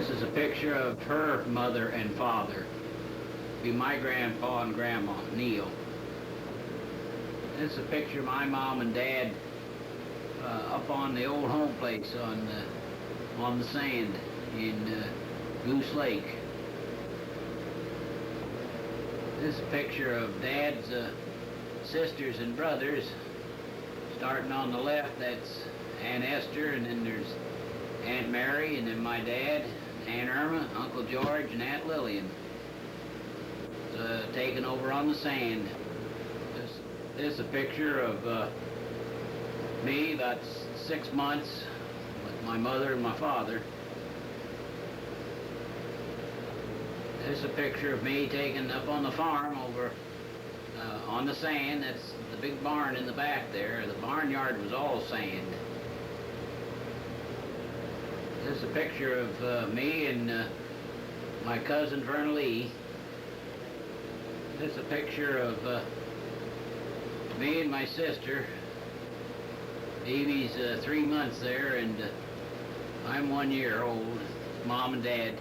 This is a picture of her mother and father. Be my grandpa and grandma, Neil. This is a picture of my mom and dad up on the old home place on the sand in Goose Lake. This is a picture of Dad's sisters and brothers. Starting on the left, that's Aunt Esther, and then there's Aunt Mary, and then my dad, Aunt Irma, Uncle George, and Aunt Lillian. Taken over on the sand. This is a picture of me about 6 months with my mother and my father. This is a picture of me taken up on the farm over on the sand. That's the big barn in the back there. The barnyard was all sand. This is a picture of me and my cousin Verna Lee. This is a picture of me and my sister. Evie's 3 months there, and I'm 1 year old. Mom and Dad.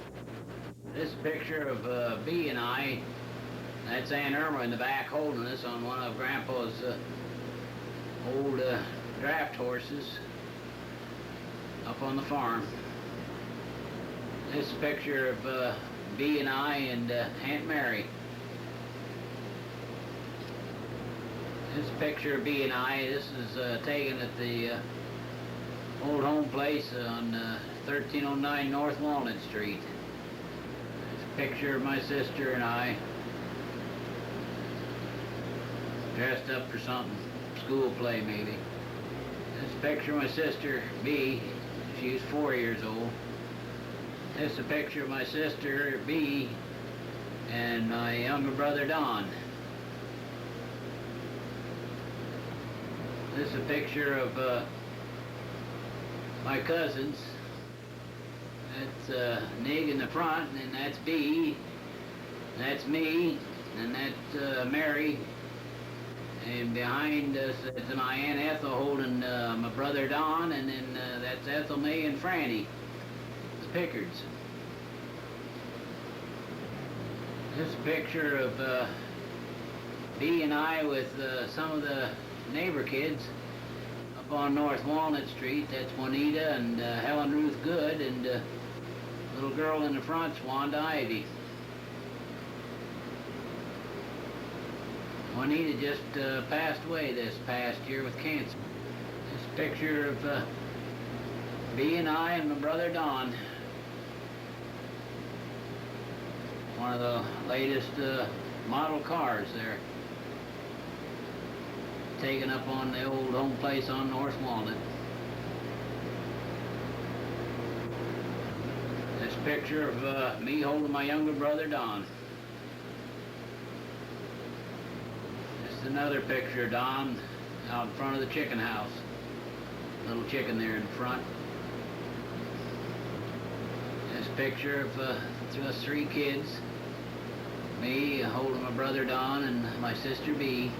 This is a picture of Bee and I. That's Aunt Irma in the back holding us on one of Grandpa's old draft horses up on the farm. This is a picture of Bee and I and Aunt Mary. This is a picture of Bee and I. This is taken at the old home place on 1309 North Walnut Street. It's a picture of my sister and I dressed up for something, school play maybe. This is a picture of my sister, Bee. She was 4 years old. This is a picture of my sister, Bee, and my younger brother, Don. This is a picture of my cousins. That's Nig in the front, and that's Bee. That's me, and that's Mary. And behind us is my Aunt Ethel holding my brother Don, and then that's Ethel, May, and Franny, the Pickards. This is a picture of Bee and I with some of the neighbor kids up on North Walnut Street. That's Juanita and Helen Ruth Good, and little girl in the front's Wanda Ivy. Juanita just passed away this past year with cancer. This picture of Bee and I and my brother Don. One of the latest model cars there. Taken up on the old home place on North Walnut. This picture of me holding my younger brother Don. This is another picture of Don out in front of the chicken house. Little chicken there in front. This picture of us 3 kids. Me holding my brother Don and my sister Bee.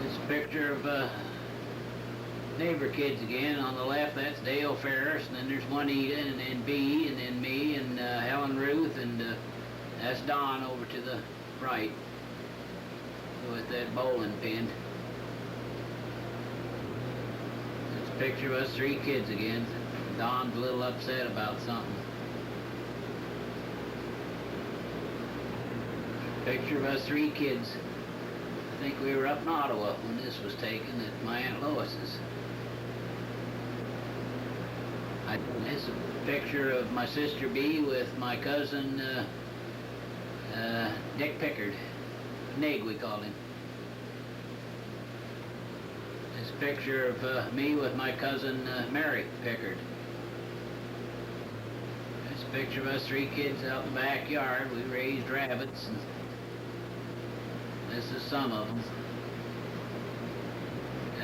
This picture of neighbor kids again. On the left, that's Dale Ferris, and then there's Juanita, and then Bee, and then me, and Helen Ruth, and that's Don over to the right with that bowling pin. This picture of us 3 kids again. Don's a little upset about something. Picture of us 3 kids. I think we were up in Ottawa when this was taken at my Aunt Lois's. This is a picture of my sister Bee with my cousin Dick Pickard. Nig, we called him. This picture of me with my cousin Mary Pickard. This picture of us 3 kids out in the backyard. We raised rabbits, and this is some of them.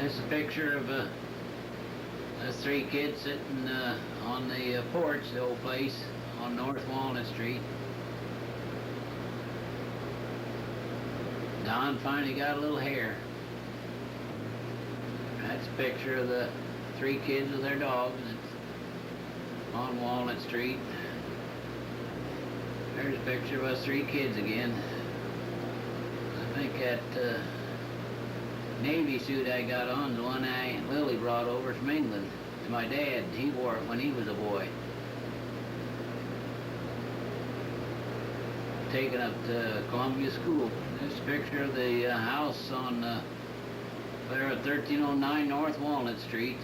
This is a picture of us 3 kids sitting on the porch, the old place on North Walnut Street. Don finally got a little hair. That's a picture of the 3 kids with their dogs. on Walnut Street. There's a picture of us 3 kids again. I think that Navy suit I got on is the one Aunt Lily brought over from England. It's my dad. He wore it when he was a boy. Taken up to Columbia School. This is a picture of the house on there at 1309 North Walnut Street.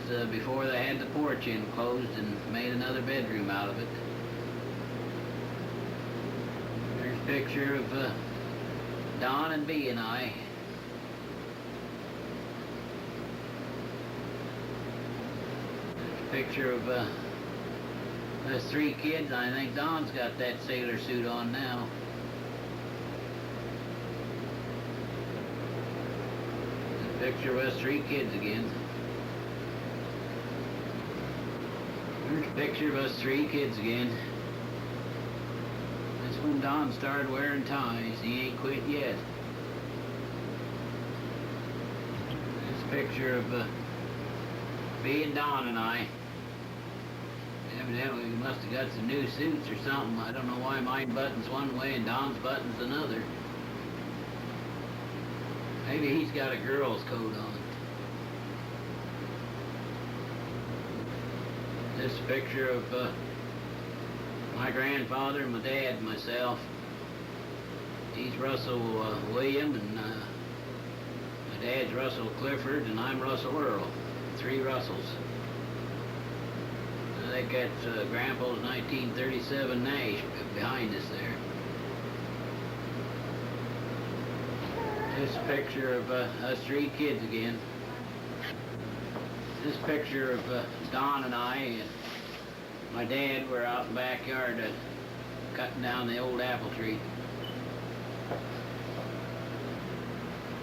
It's before they had the porch enclosed and made another bedroom out of it. There's a picture of Don and Bee and I. There's a picture of us 3 kids. I think Don's got that sailor suit on now. Picture of us 3 kids again. Here's a picture of us 3 kids again. That's when Don started wearing ties. He ain't quit yet. This picture of me and Don and I. Evidently we must have got some new suits or something. I don't know why mine buttons one way and Don's buttons another. Maybe he's got a girl's coat on. This picture of my grandfather, my dad, and myself. He's Russell William, and my dad's Russell Clifford, and I'm Russell Earl. 3 Russells. I think that's Grandpa's 1937 Nash behind us there. This picture of us 3 kids again. This picture of Don and I and my dad were out in the backyard cutting down the old apple tree.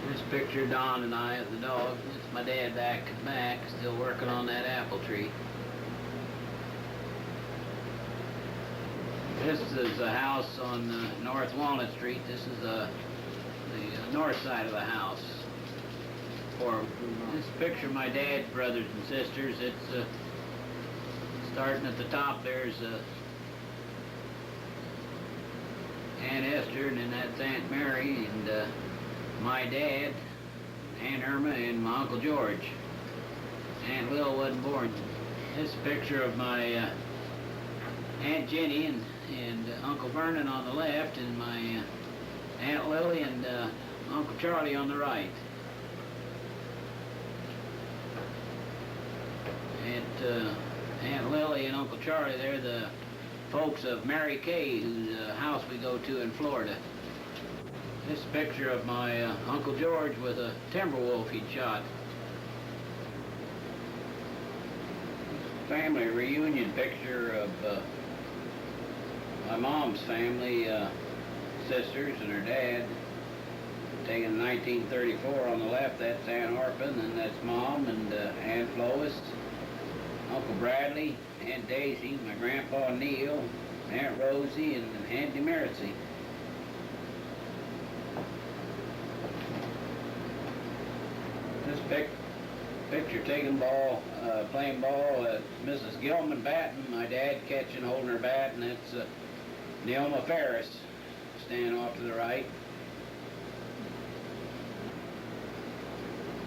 This picture of Don and I of the dog. It's my dad back still working on that apple tree. This is a house on North Walnut Street. This is the north side of the house. Or this picture of my dad's brothers and sisters. It's starting at the top. There's Aunt Esther, and then that's Aunt Mary, and my dad, Aunt Irma, and my Uncle George. Aunt Lil wasn't born. This is a picture of my Aunt Jenny and Uncle Vernon on the left, and my Aunt Lily and Uncle Charlie on the right. Aunt Lily and Uncle Charlie, they're the folks of Mary Kay, whose house we go to in Florida. This is a picture of my Uncle George with a timber wolf he'd shot. Family reunion picture of my mom's family, sisters and her dad, taken in 1934. On the left, that's Aunt Orphan, and that's Mom and Aunt Lois, Uncle Bradley, Aunt Daisy, my Grandpa Neil, Aunt Rosie, and Aunt Demercy. This picture taking playing ball at Mrs. Gilman batting, my dad catching, holding her bat, and that's Neoma Ferris standing off to the right.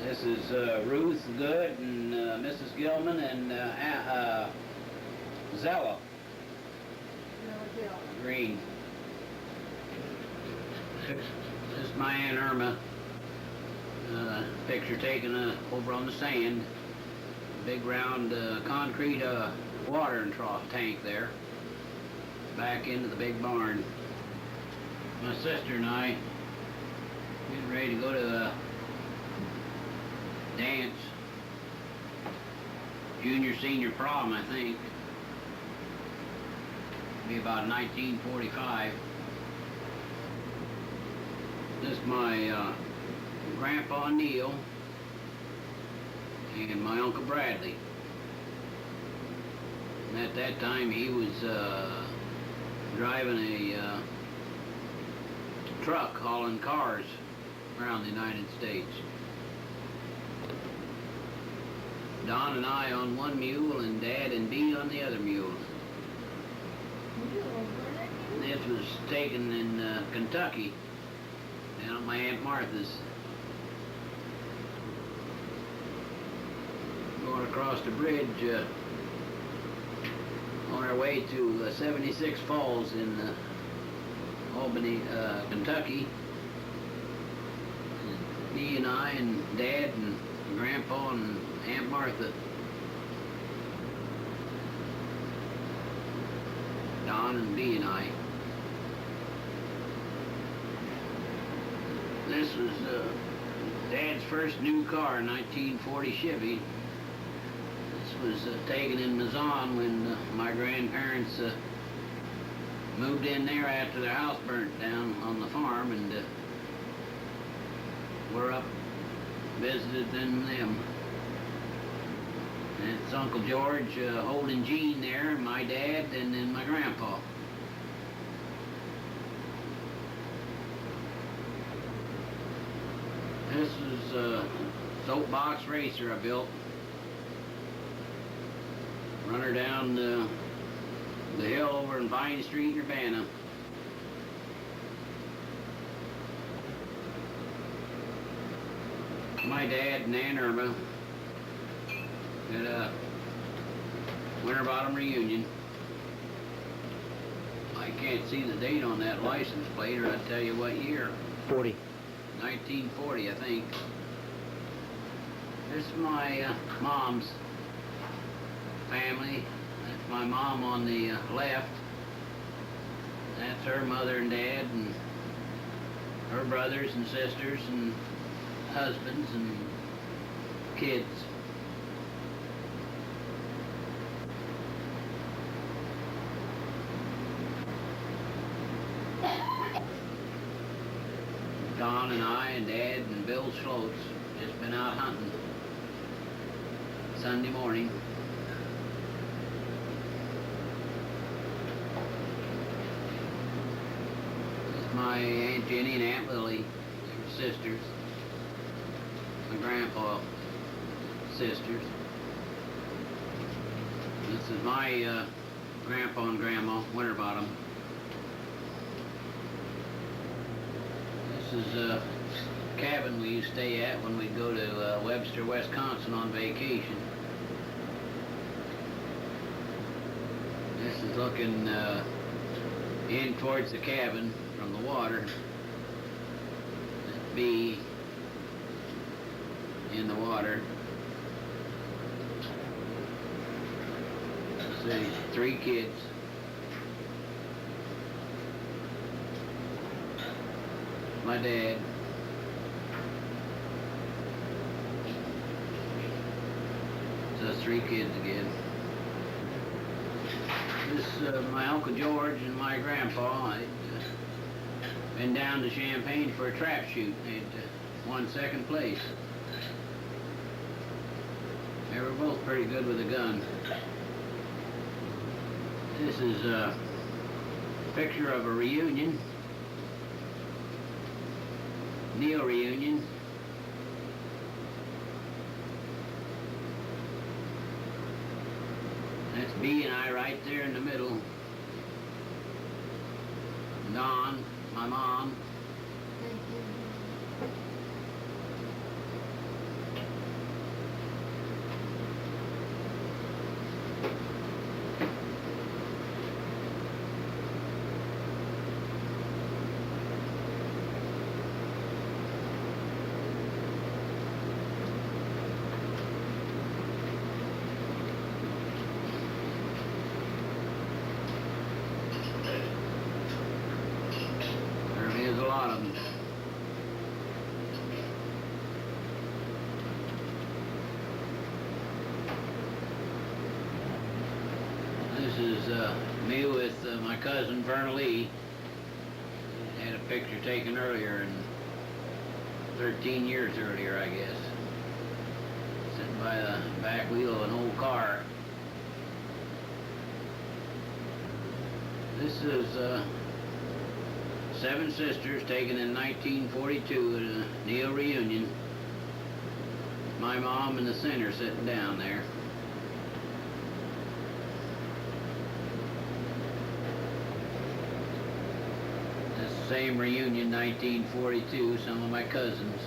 This is Ruth Good and Mrs. Gilman and Zella Green. This is my Aunt Irma. Picture taken over on the sand. Big round concrete watering trough tank there. Back into the big barn. My sister and I getting ready to go to the dance. Junior senior prom, I think. Be about 1945. This is my Grandpa Neil and my Uncle Bradley. And at that time he was driving a truck hauling cars around the United States. Don and I on one mule and Dad and Bee on the other mule. This was taken in Kentucky, down at my Aunt Martha's. Going across the bridge on our way to 76 Falls in Albany, Kentucky. Bee and I and Dad and Grandpa and Aunt Martha. Don and Bee and I. This was Dad's first new car, 1940 Chevy. This was taken in Mazan when my grandparents moved in there after their house burnt down on the farm, and we're up, visited them. And it's Uncle George holding Jean there, my dad, and then my grandpa. This is a soapbox racer I built. Run her down the hill over in Vine Street in Urbana. My dad and Aunt Irma at a Winterbottom reunion. I can't see the date on that license plate, or I'd tell you what year. 40. 1940, I think. This is my mom's family. That's my mom on the left. That's her mother and dad and her brothers and sisters and husbands and kids. Don and I and Dad and Bill Schlotes just been out hunting Sunday morning. This is my Aunt Jenny and Aunt Lily. They were sisters. My grandpa, sisters. This is my grandpa and grandma, Winterbottom. This is a cabin we used to stay at when we'd go to Webster, Wisconsin on vacation. This is looking in towards the cabin from the water. That'd be in the water. See, 3 kids. My dad. So 3 kids again. This my Uncle George and my grandpa. They'd been down to Champaign for a trap shoot. They'd won 2nd place. They were both pretty good with a gun. This is a picture of a reunion. Neil reunion. That's Bee and I right there in the middle. Dawn, my mom. There's a lot of them. This is me with my cousin Verna Lee. Had a picture taken earlier, 13 years earlier, I guess. Sitting by the back wheel of an old car. This is 7 sisters taken in 1942 at a Neil reunion. My mom in the center sitting down there. That's the same reunion, 1942, some of my cousins.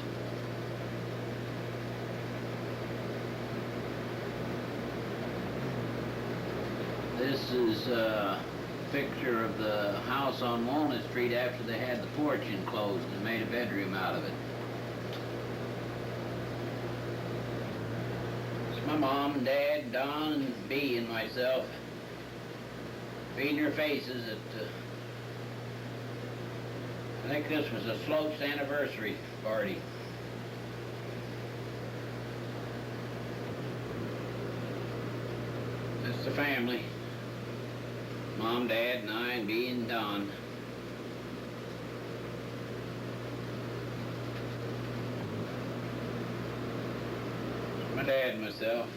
This is a picture of the house on Walnut Street after they had the porch enclosed and made a bedroom out of it. It's my mom and dad, Don and Bee and myself feeding their faces at I think this was a Slopes anniversary party. That's the family. Mom, Dad, and I, and Bee and Don. My dad and myself.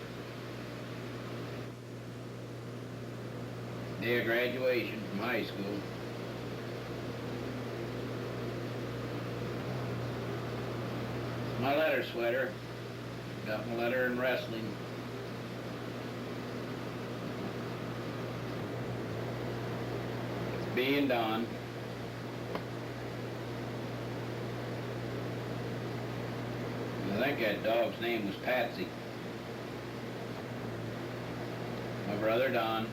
Day of graduation from high school. My letter sweater. Got my letter in wrestling. Bee and Don. I think that dog's name was Patsy. My brother Don.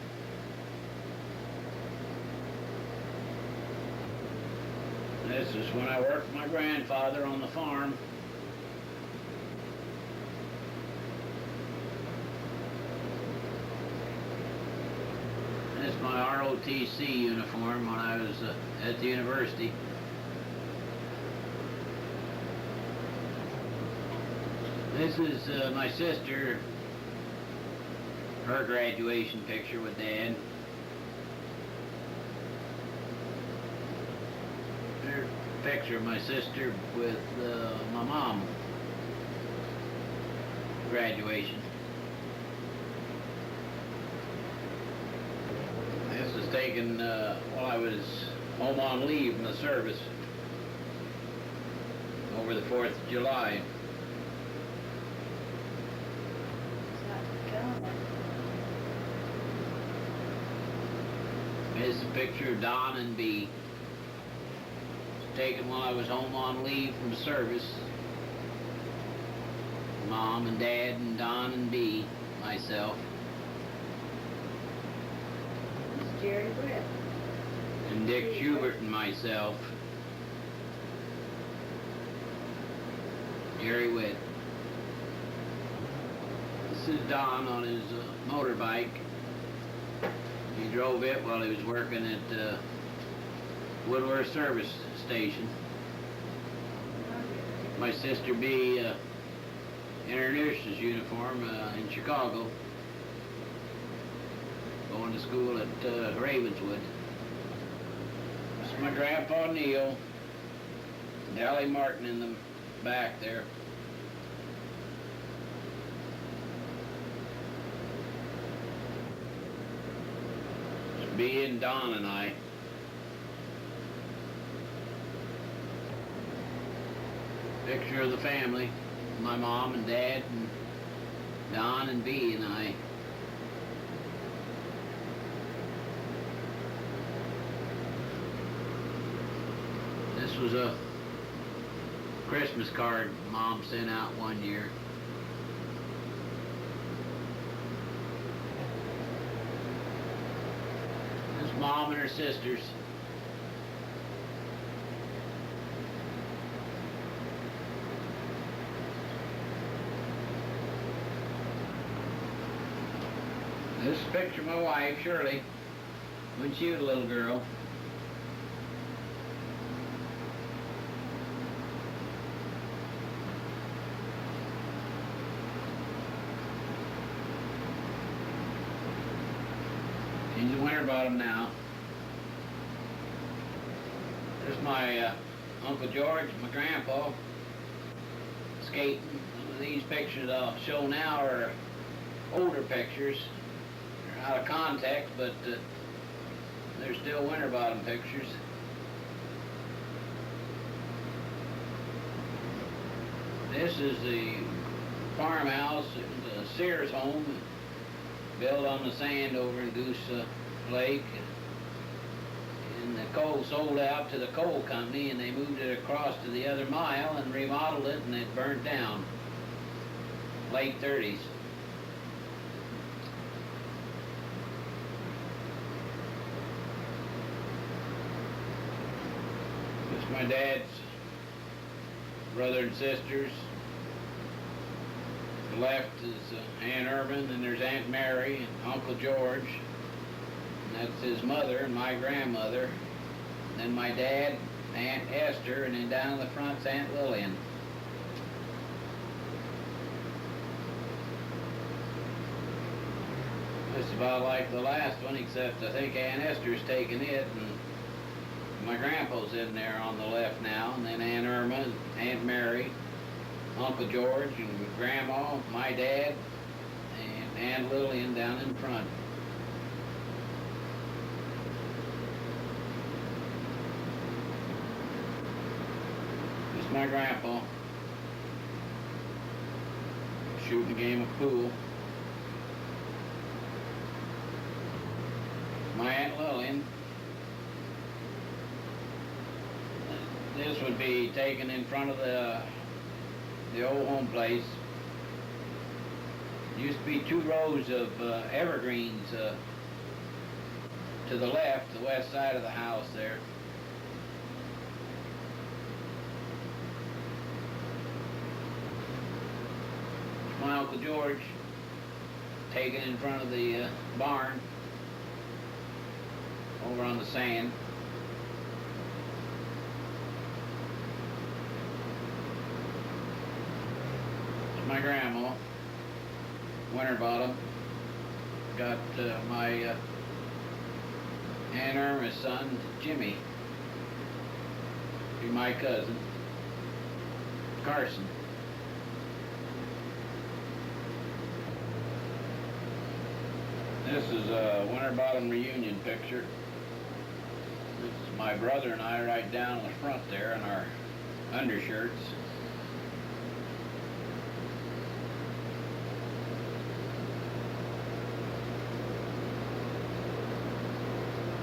This is when I worked with my grandfather on the farm. This is my ROTC uniform when I was at the university. This is my sister, her graduation picture with Dad. There's a picture of my sister with my mom. Graduation. This was taken while I was home on leave from the service over the 4th of July. This is a picture of Don and Bee. It's taken while I was home on leave from service. Mom and Dad and Don and Bee, myself. It's Jerry Britt. And Dick Schubert and myself. Jerry Witt. This is Don on his motorbike. He drove it while he was working at Woodworth Service Station. My sister Bee in her nurse's uniform in Chicago, going to school at Ravenswood. This is my grandpa Neil, Dally Martin in the back there. It's Bee and Don and I. Picture of the family, my mom and dad and Don and Bee and I. This was a Christmas card Mom sent out one year. This is Mom and her sisters. This is a picture of my wife, Shirley, when she was a little girl. She's in Winterbottom now. There's my Uncle George, my grandpa, skating. These pictures I'll show now are older pictures. They're out of context, but they're still Winterbottom pictures. This is the farmhouse. It was a Sears home built on the sand over in Goose Lake. And the coal sold out to the coal company, and they moved it across to the other mile and remodeled it, and it burnt down. Late 30s. This is my dad's brother and sisters. To the left is Aunt Irvin, and there's Aunt Mary and Uncle George. And that's his mother and my grandmother. And then my dad, Aunt Esther, and then down in the front's Aunt Lillian. It's about like the last one, except I think Aunt Esther's taken it, and my grandpa's in there on the left now, and then Aunt Irma, Aunt Mary, Uncle George, and Grandma, my dad, and Aunt Lillian down in front. This is my grandpa shooting a game of pool. My Aunt Lillian. This would be taken in front of the old home place. Used to be 2 rows of evergreens to the left, the west side of the house there. My Uncle George, taken in front of the barn over on the sand. It's my grandma, Winterbottom. Got my Aunt Irma's son, Jimmy. Be my cousin, Carson. This is a Winterbottom reunion picture. This is my brother and I right down in the front there in our undershirts.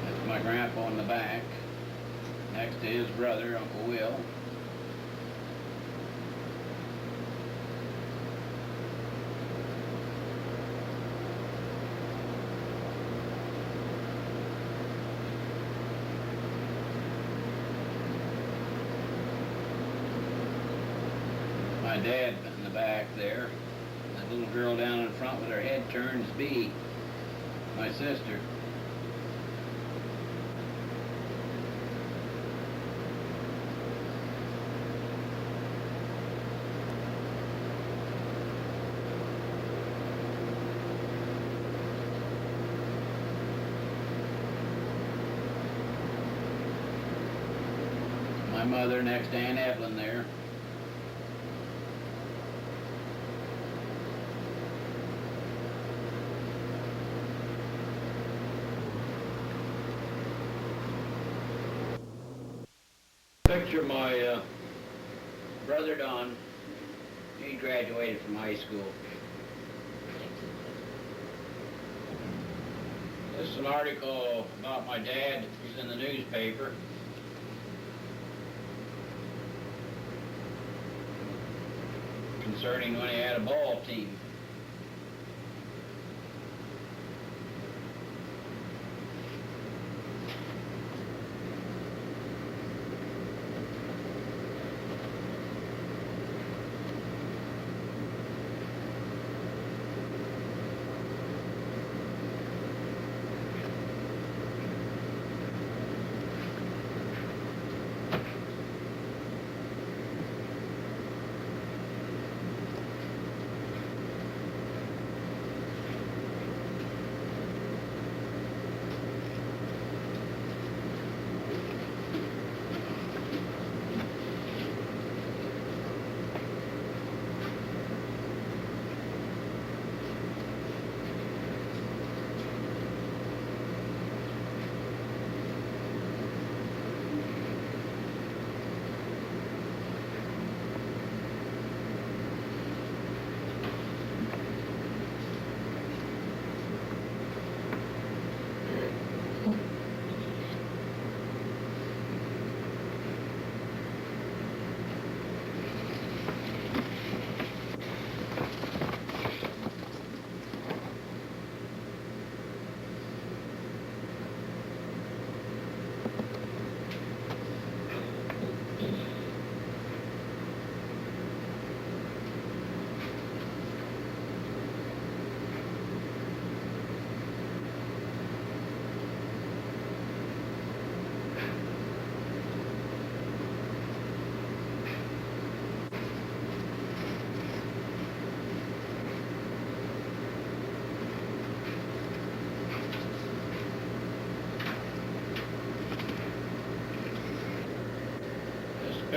That's my grandpa in the back, next to his brother, Uncle Will. My dad in the back there. That little girl down in front with her head turned is Bee, my sister. My mother next to Aunt Evelyn there. Picture my brother Don. He graduated from high school. This is an article about my dad. He's in the newspaper. Concerning when he had a ball team.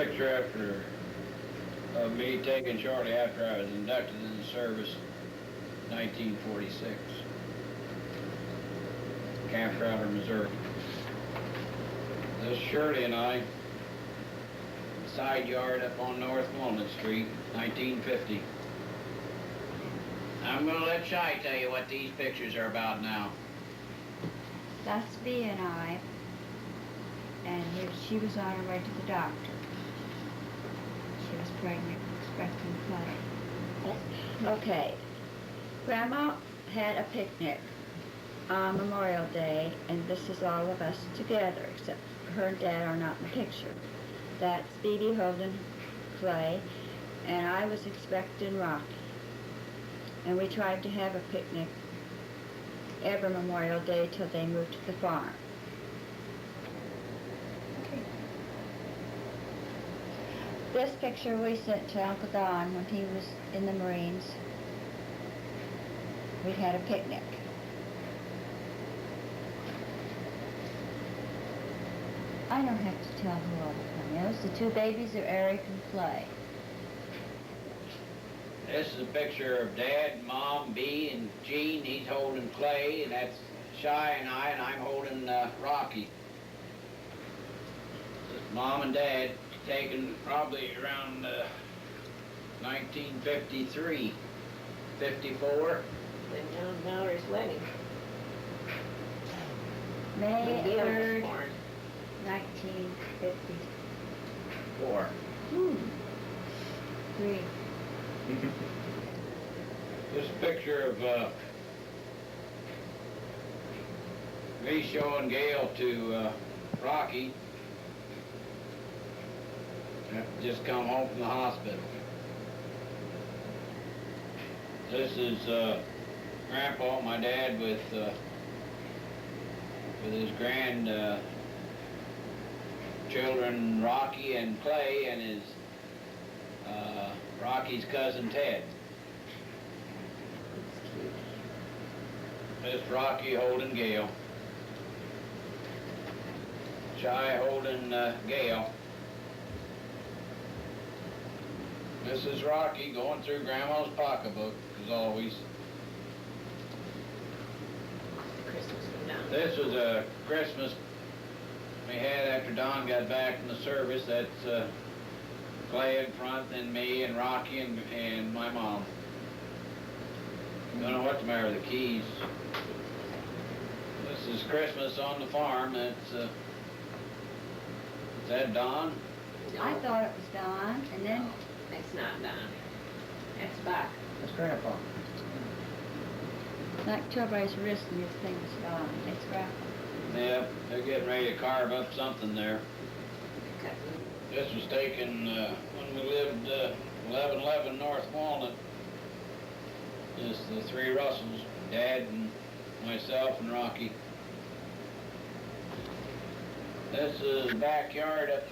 picture of me taken shortly after I was inducted in the service, 1946. Camp Crowder, Missouri. This is Shirley and I, side yard up on North Walnut Street, 1950. I'm going to let Shai tell you what these pictures are about now. That's Bea and I, and she was on her way to the doctor. She was pregnant, expecting Clay. Okay. Grandma had a picnic on Memorial Day, and this is all of us together, except her and Dad are not in the picture. That's Bebe holding Clay, and I was expecting Rocky. And we tried to have a picnic every Memorial Day till they moved to the farm. Okay. This picture we sent to Uncle Don when he was in the Marines. We had a picnic. I don't have to tell who all the cameos. The two babies are Eric and Clay. This is a picture of Dad, Mom, Bea, and Gene. He's holding Clay, and that's Shai and I'm holding Rocky. This is Mom and Dad, taken probably around 1953, 54. When John Mallory's wedding. May Gayle was 3rd, born. 1954. 3. This picture of me showing Gayle to Rocky. Just come home from the hospital. This is Grandpa, my dad, with his children Rocky and Clay, and his Rocky's cousin Ted. This Rocky holding Gayle. Shai holding Gayle. This is Rocky going through Grandma's pocketbook, as always. Christmas from down. This was a Christmas we had after Don got back from the service. That's Clay in front, then me and Rocky and my mom. Don't know what's the matter with the keys. This is Christmas on the farm. That's is that Don? No, I thought it was Don, and then it's not Don. It's Buck. That's Grandpa. like everybody's wrist and your thing was Don. It's Grandpa. Yeah, they're getting ready to carve up something there. Cutting. This was taken when we lived 1111 North Walnut. This is the three Russells, Dad and myself and Rocky. This is backyard up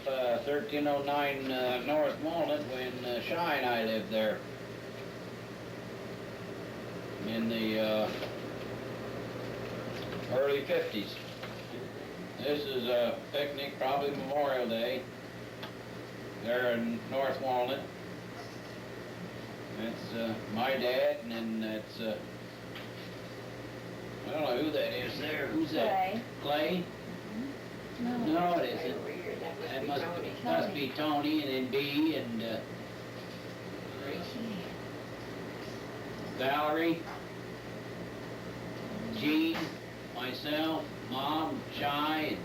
1309 North Walnut when Shai and I lived there in the early 50s. This is a picnic, probably Memorial Day. There in North Walnut. That's my dad, and then that's I don't know who that is there. Who's that? Clay. Clay? No. No, it Right isn't. over here, that That must must be be Tony, and then Bea and Valerie, Gene, myself, Mom, Shai,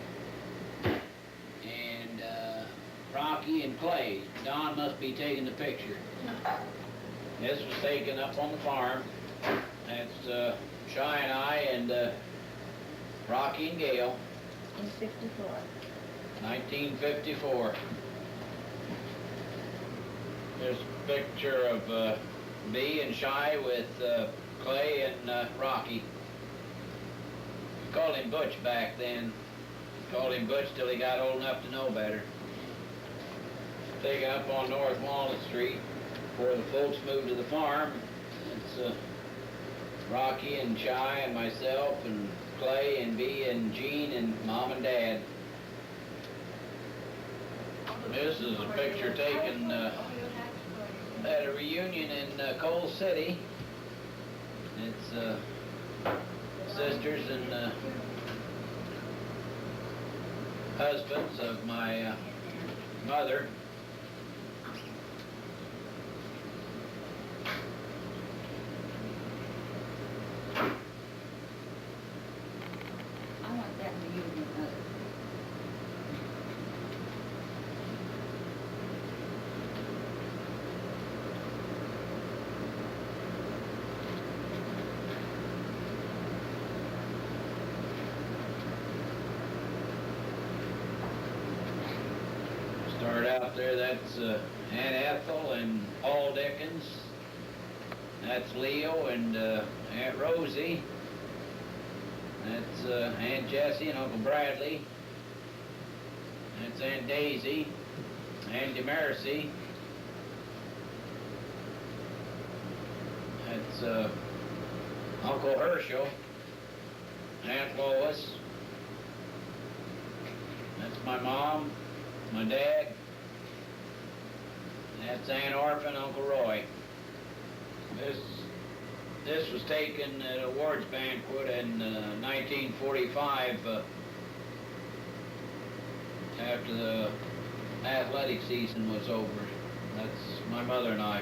and Rocky and Clay. Don must be taking the picture. This was taken up on the farm. That's Shai and I and Rocky and Gayle, In 54. 1954. There's a picture of me and Shai with Clay and Rocky. We called him Butch back then. Called him Butch till he got old enough to know better. Taken up on North Walnut Street before the folks moved to the farm. It's Rocky and Shai and myself and Clay and Bea and Gene and Mom and Dad. This is a picture taken at a reunion in Coal City. It's sisters and husbands of my mother. I want that reunion of. Start out there, that's Aunt Ethel and Paul Dickens. That's Leo and Aunt Rosie. That's Aunt Jessie and Uncle Bradley. That's Aunt Daisy, Aunt Demercy. That's Uncle Herschel, Aunt Lois. That's my mom, my dad. That's Aunt Orphan, Uncle Roy. This was taken at a awards banquet in 1945 after the athletic season was over. That's my mother and I.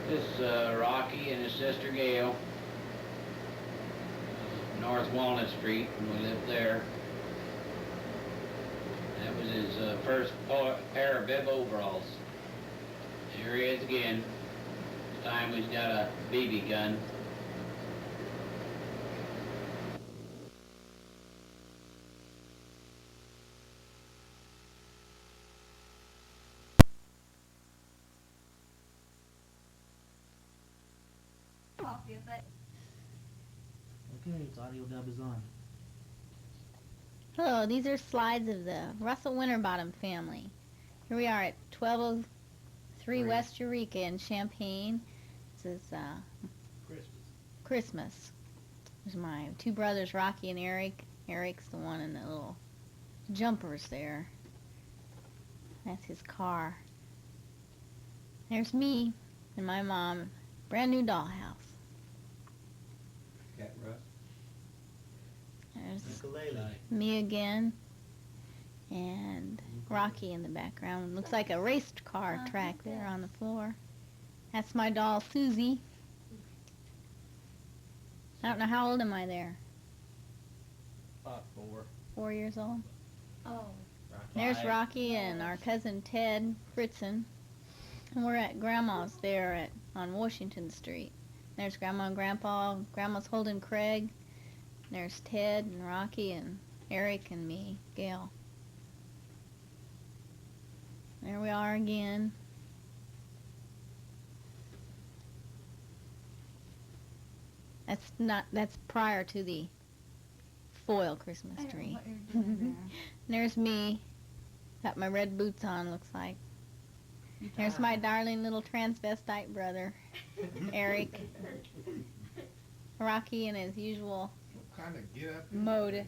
This is Rocky and his sister Gayle. North Walnut Street, and we lived there. That was his first pair of bib overalls. Here he is again. This time he's got a BB gun. Okay, its audio dub is on. Hello, these are slides of the Russel Winterbottom family. Here we are at 1203 West Eureka in Champaign. This is Christmas. There's my two brothers, Rocky and Eric. Eric's the one in the little jumpers there. That's his car. There's me and my mom. Brand new dollhouse. Cat Russ. There's Ukulele. me again, and Rocky in the background. Looks like a race car track there on the floor. That's my doll, Susie. I don't know, how old am I there? About 4. 4 years old? Oh. There's Rocky and our cousin Ted Fritzen. And we're at Grandma's there on Washington Street. There's Grandma and Grandpa. Grandma's holding Craig. There's Ted and Rocky and Eric and me, Gayle. There we are again. That's prior to the foil Christmas tree. There's me. Got my red boots on, looks like. There's my darling little transvestite brother, Eric. Rocky in his usual Kind of get up mode. anyway.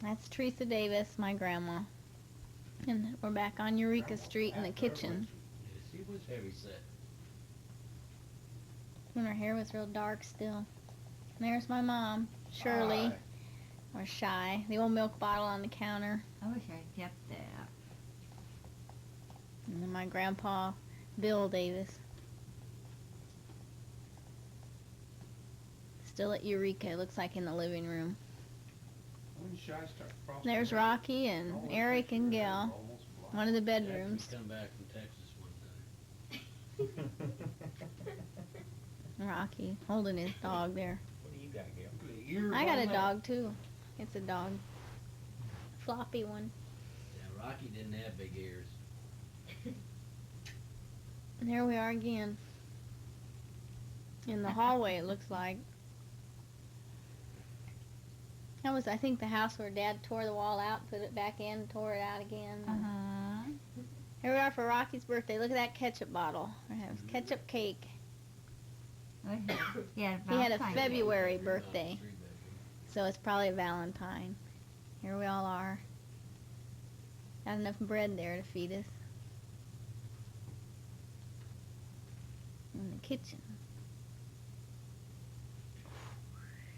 That's Teresa Davis, my grandma. And we're back on Eureka Street in the kitchen. She was heavy set. When her hair was real dark still. And there's my mom, Shirley, Hi. or Shy. The old milk bottle on the counter. I wish I kept that. And then my grandpa, Bill Davis. Still at Eureka, it looks like in the living room. When should I start crossing There's the Rocky and road? Eric and Gail. Almost blocked. One of the bedrooms. Jackie's come back from Texas one time. Rocky holding his dog there. What do you got, Gail? The ears I got on a that. dog too. It's a dog. Floppy one. Yeah, Rocky didn't have big ears. And there we are again. In the hallway, it looks like. That was, I think, the house where Dad tore the wall out, put it back in, tore it out again. Here we are for Rocky's birthday. Look at that ketchup bottle. It has ketchup cake. Yeah, He had a Valentine's Day. February birthday, so it's probably a Valentine. Here we all are. Got enough bread there to feed us. In the kitchen.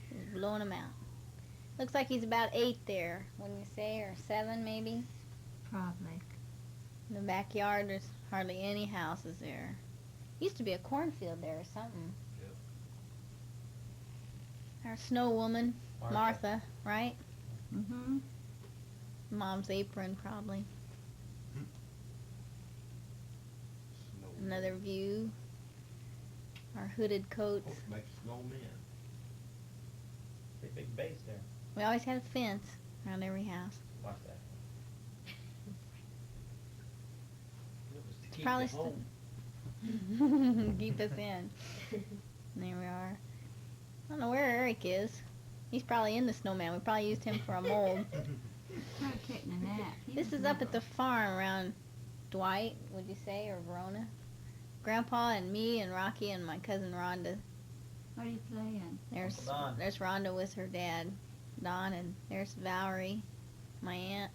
He's blowing them out. Looks like he's about 8 there, wouldn't you say, or 7 maybe? Probably. In the backyard, there's hardly any houses there. Used to be a cornfield there or something. Yep. Our snow woman, Martha, right? Mm-hmm. Mom's apron, probably. Snow. Another view. Our hooded coats. Supposed to make snowmen. Pretty big base there. We always had a fence around every house. Watch that. It was to keep Probably you home. keep us in. There we are. I don't know where Eric is. He's probably in the snowman. We probably used him for a mold. Probably taking a nap. This is up at the farm around Dwight, would you say, or Verona? Grandpa and me and Rocky and my cousin Rhonda. What are you playing? There's Uncle Don. there's Rhonda with her dad, Don, and there's Valerie, my aunt,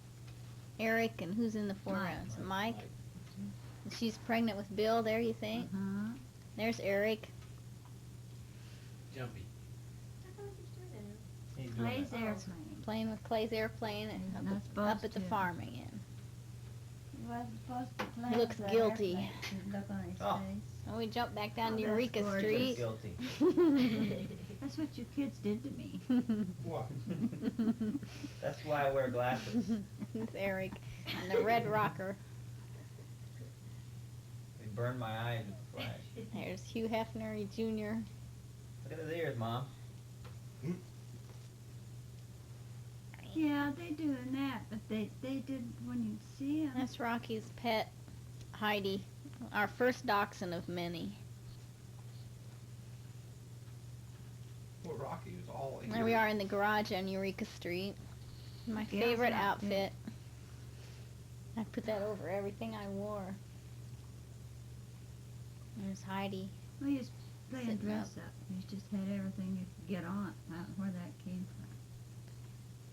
Eric, and who's in the foreground? So Mike. She's pregnant with Bill there, you think? Uh-huh. There's Eric. Jumpy. He's doing Clay's that. airplane. Playing with Clay's airplane and He's up, not up supposed at the to. farm again. He wasn't supposed to play He looks with the guilty. airplane. The look on his Oh. face. And we jumped back down Oh, to that's Eureka gorgeous. Street. Guilty. That's what you kids did to me. What? That's why I wear glasses. It's Eric and the red rocker. They burn my eyes with the flash. There's Hugh Hefner Jr. Look at his ears, Mom. Yeah, they do in that, but they did when you see them. That's Rocky's pet, Heidi. Our first dachshund of many. Well, Rocky was all ears. There we are in the garage on Eureka Street. My Gail's favorite outfit. outfit. I put that over everything I wore. There's Heidi. We used to play and Sitting dress up. You just had everything you could get on. I don't know where that came from.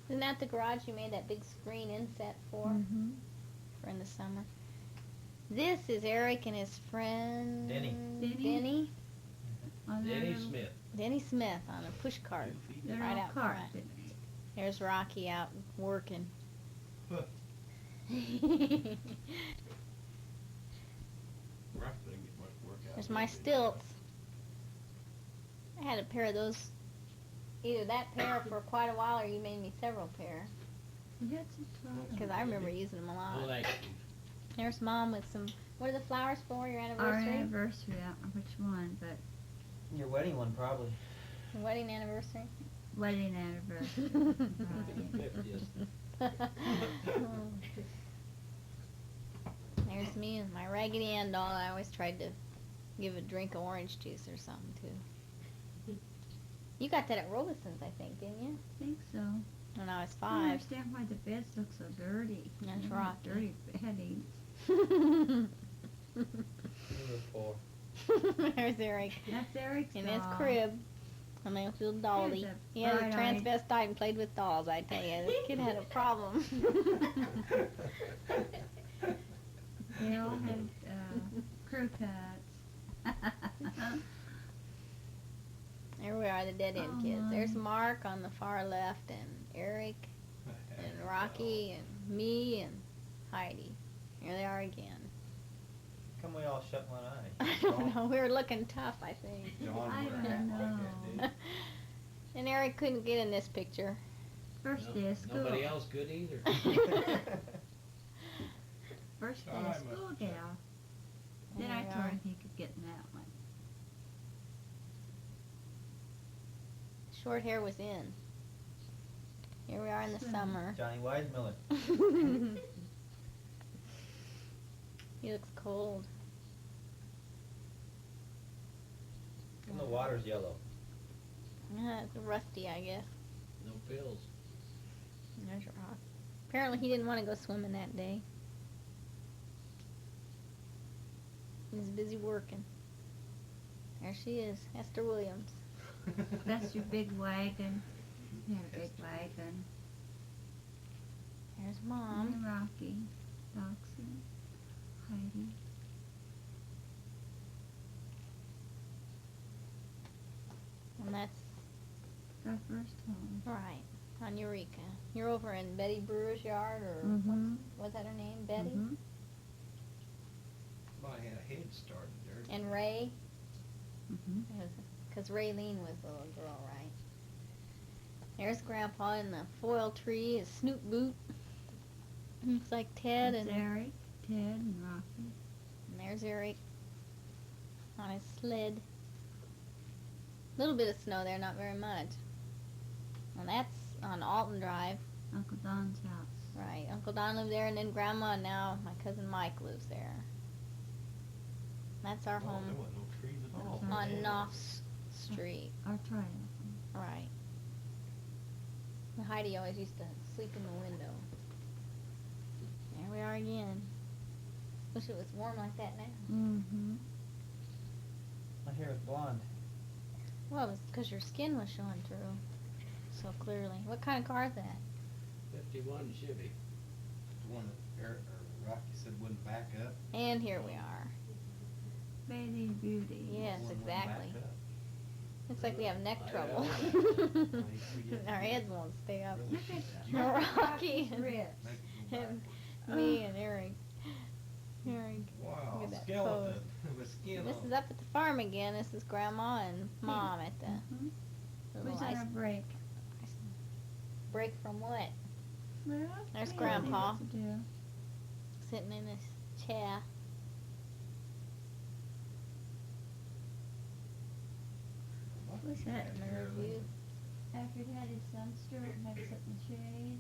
Isn't that the garage you made that big screen inset for? Mm-hmm. For in the summer. This is Eric and his friend Denny. Denny, Denny Smith. Denny Smith on a push cart. They're Right all out cart. front. There's Rocky out working. Huh. Rocky didn't get much work out. There's my stilts. I had a pair of those. Either that pair for quite a while, or you made me several pair. You had some trouble. Because I remember using them a Oh, lot. like, There's Mom with some. What are the flowers for? Your Our anniversary? anniversary, I don't know which one, but Your wedding one, probably. Your wedding anniversary? wedding anniversary. Right. 50th. There's me and my Raggedy Ann doll. I always tried to give a drink of orange juice or something too. You got that at Robeson's, I think, didn't you? I think so. When I was I don't 5. understand why the beds look so dirty. That's They right. have Dirty bedding. You were 4. There's Eric That's Eric's in doll. his crib. I mean, with little dolly. Here's a He had a bright-eyed- transvestite and played with dolls, I tell you. This kid had a problem. They all had crew cuts. There we are, the dead end Oh, kids. my. There's Mark on the far left, and Eric, and Rocky, and me, and Heidi. Here they are again. Come we all shut one eye. I don't know. We were looking tough, I think. John I wore a don't hat like know. that, didn't And Eric couldn't get in this picture. First day of school. Nobody else could either. First day I of must school check. gal. Then I told him he could get in that one. Short hair was in. Here we are in the summer. Johnny Weissmiller. He looks cold. And the water's yellow. Yeah, it's rusty, I guess. No pills. There's Rock. Apparently he didn't want to go swimming that day. He was busy working. There she is, Esther Williams. That's your big wagon. You had a big wagon. There's And Mom. Rocky, Doxy, Heidi. And that's Our first home. right on Eureka. You're over in Betty Brewer's yard, or Mhm. what's that her name? Betty? Mhm. Somebody had a head started there. And Ray? Mhm. Because Raylene was the little girl, right? There's Grandpa in the foil tree, his snoot boot. Looks like Ted, That's and Eric, Ted, and Rocky. there's Eric on his sled. Little bit of snow there, not very much. And that's on Alton Drive. Uncle Don's house. Right. Uncle Don lived there, and then Grandma, and now my cousin Mike lives there. That's our Oh, there home wasn't no trees at all. That's on Yeah. Knopf's Street. Our triumph. Right. And Heidi always used to sleep in the window. There we are again. Wish it was warm like that now. Mm-hmm. My hair is blonde. Well, it was because your skin was showing through so clearly. What kind of car is that? 51 Chevy. The one that Eric, or Rocky said wouldn't back up. And here we are. Bathing Beauty. Yes, One wouldn't back exactly. up. Looks like we have neck I trouble. know. Our heads won't stay up. Really Look shoot at that. Rocky and, Ribs. Make it go and backwards. me and Eric. Eric. Wow, Look at that skeleton with skin This on. is up at the farm again. This is Grandma and Mom at the Mhm. little Who's on ice a break? break from what? Well, There's we have Grandpa. things to do. Sitting in this chair. What's that? Another view. After he had his son Stuart and had to sit in the shade.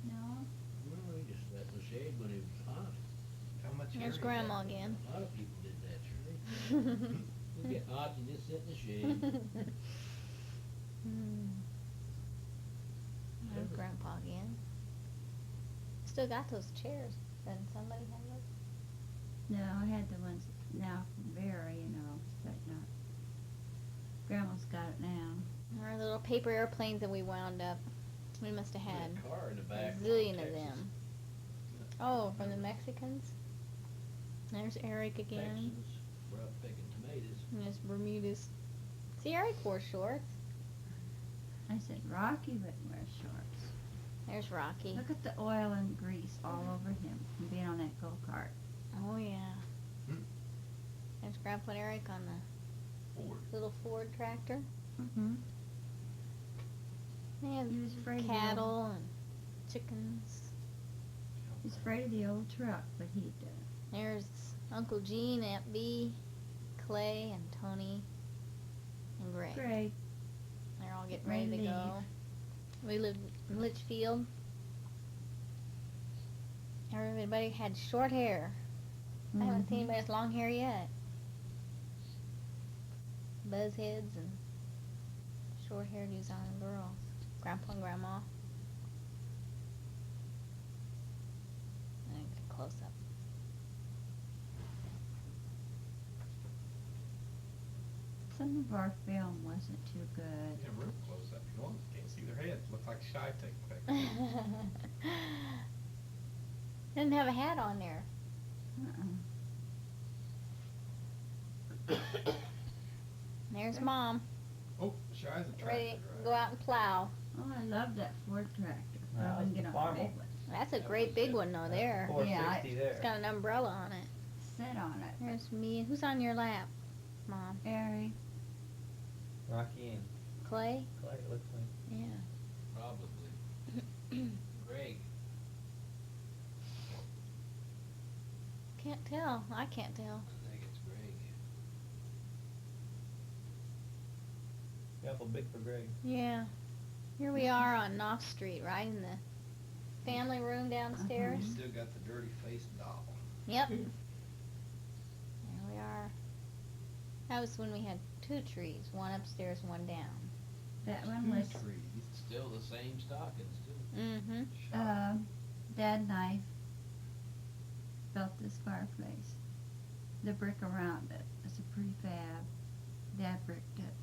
No? Well, he just sat in the shade when it was hot. How much hair There's he Grandma had? again. A lot of people did that, Shirley. You get hot, you just sit in the shade. There's Grandpa again. Still got those chairs. Doesn't somebody have those? No, I had the ones now from Vera, you know, but not. Grandma's got it now. Our little paper airplanes that we wound up. We must have had That car in the a back. from zillion of Texas. them. Oh, from the Mexicans? There's Eric again. Texans were up picking tomatoes. And there's Bermudas. See, Eric wore shorts. I said Rocky wouldn't wear shorts. There's Rocky. Look at the oil and grease all over him from being on that go-kart. Oh, yeah. Hmm. There's Grandpa and Eric on the Ford. little Ford tractor. Mm-hmm. They have He was afraid cattle and chickens. He's afraid of the old truck, but he did. There's Uncle Gene, Aunt Bee, Clay, and Tony, and Greg. Great. They're all getting ready to Ready to go. We lived in Litchfield. Everybody had short hair. I haven't seen anybody with long hair yet. Buzz heads and short hairdos on the girls. Grandpa and Grandma. And a close up. Some of our film wasn't too good. Yeah, real close up. You can't see their heads. Look like Shy taking pictures. Didn't have a hat on there. There's Mom, Oh, Shy's a tractor ready to driver. go out and plow. Oh, I love that Ford tractor. Yeah, I wouldn't it's get on farm. the big one. That's a great big one though there. 460 Yeah, there. It's got an umbrella on it. Sit on it. There's me. Who's on your lap, Mom? Harry. Rocky and Clay? Clay, it looks like. Yeah. Probably. Greg. Can't tell. I can't tell. I think it's Greg. You're awful big for Greg. Yeah. Here we are on Knopf Street, right in the family room downstairs. You still got the dirty faced doll. Yep. There we are. That was when we had 2 trees, one upstairs, one down. That one was Trees. Still the same stockings, too. Mm-hmm. Dad and I built this fireplace. The brick around it is a prefab. Dad bricked it.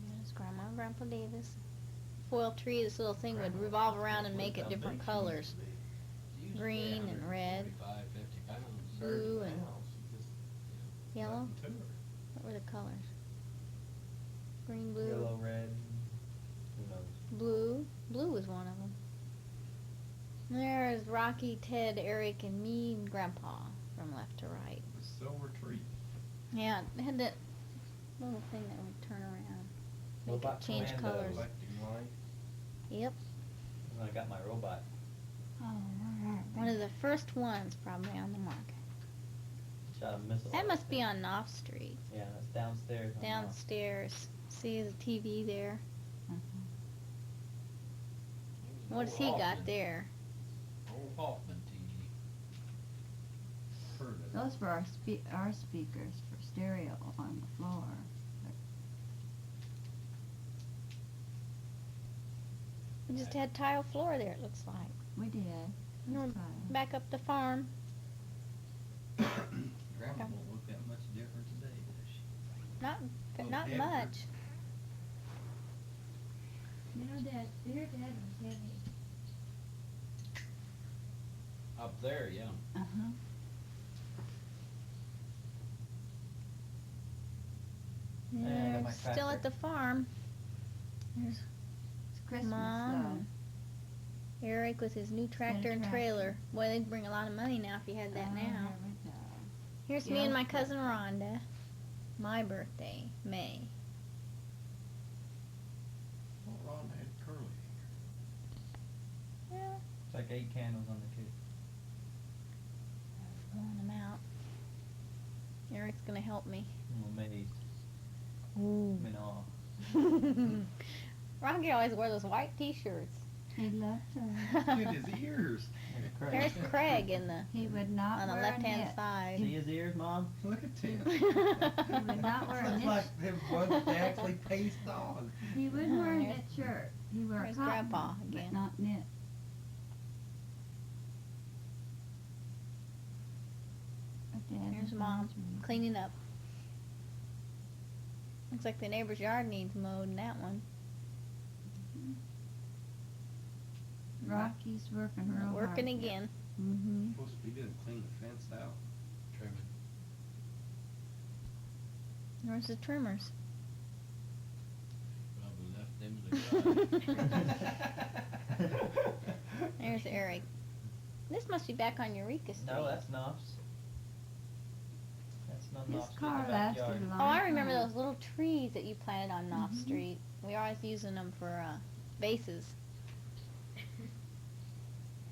There's Grandma and Grandpa Davis. foil tree, this little thing would revolve around and make it different colors. Green and red, 45, 50 pounds. blue and Just yellow. nothing to her. What were the colors? Green, blue, Yellow, red, who knows? blue. Blue was one of them. There's Rocky, Ted, Eric, and me and Grandpa from left to right. The silver tree. Yeah, it had that little thing that would turn around, make Robot it change commando. colors. Collecting light. Yep, And I got my robot. Oh, where are we? one of the first ones probably on the market. Shot a missile. That out must of be it. on Knopf Street, Yeah, that's downstairs. on downstairs. See the TV there? Mhm. What's he got there? Old Hoffman TV. Heard it. Those were our speakers for stereo on the floor. We just had tile floor there, it looks like. We did. No, That's fine. back up the farm. Grandma won't look that much different today, does she? Not, Oh, not Dad, much. You know, Dad, your dad was heavy. Up there, yeah. Uh-huh. Yeah, I got my They're still at tractor. the farm. There's It's Christmas, Mom. Eric with his new tractor and tractor. trailer. Boy, they'd bring a lot of money now if you had that Oh, now. there we go. Here's me Yeah. and my cousin Rhonda. My birthday, May. Well, Ron had curly hair. Yeah, It's like 8 candles on the cake. blowing them out. Eric's gonna help me. I'm amazed. Ooh. I'm in awe. Rocky always wore those white t-shirts. He loved to. Look at his ears. There's Craig in the He would not on the wear left-hand a knit. side. See his ears, Mom? Look at him. He would not wear a Looks knit. like them ones they actually paste on. He wouldn't wear a There's- knit shirt. He wore there's cotton, Grandpa but again. not knit. But Dad Here's was Mom always really- cleaning up. Looks like the neighbor's yard needs mowed in that one. Rocky's working real hard. Working again. Mm-hmm. Supposed to be doing clean the fence out. Trimming. Where's the trimmers? Probably left them in the garage. There's Eric. This must be back on Eureka Street. No, that's Knopf's. That's not His Knopf's in car the lasted backyard. a long Oh, I remember time. those little trees that you planted on Knopf Mhm. Street. We were always using them for vases.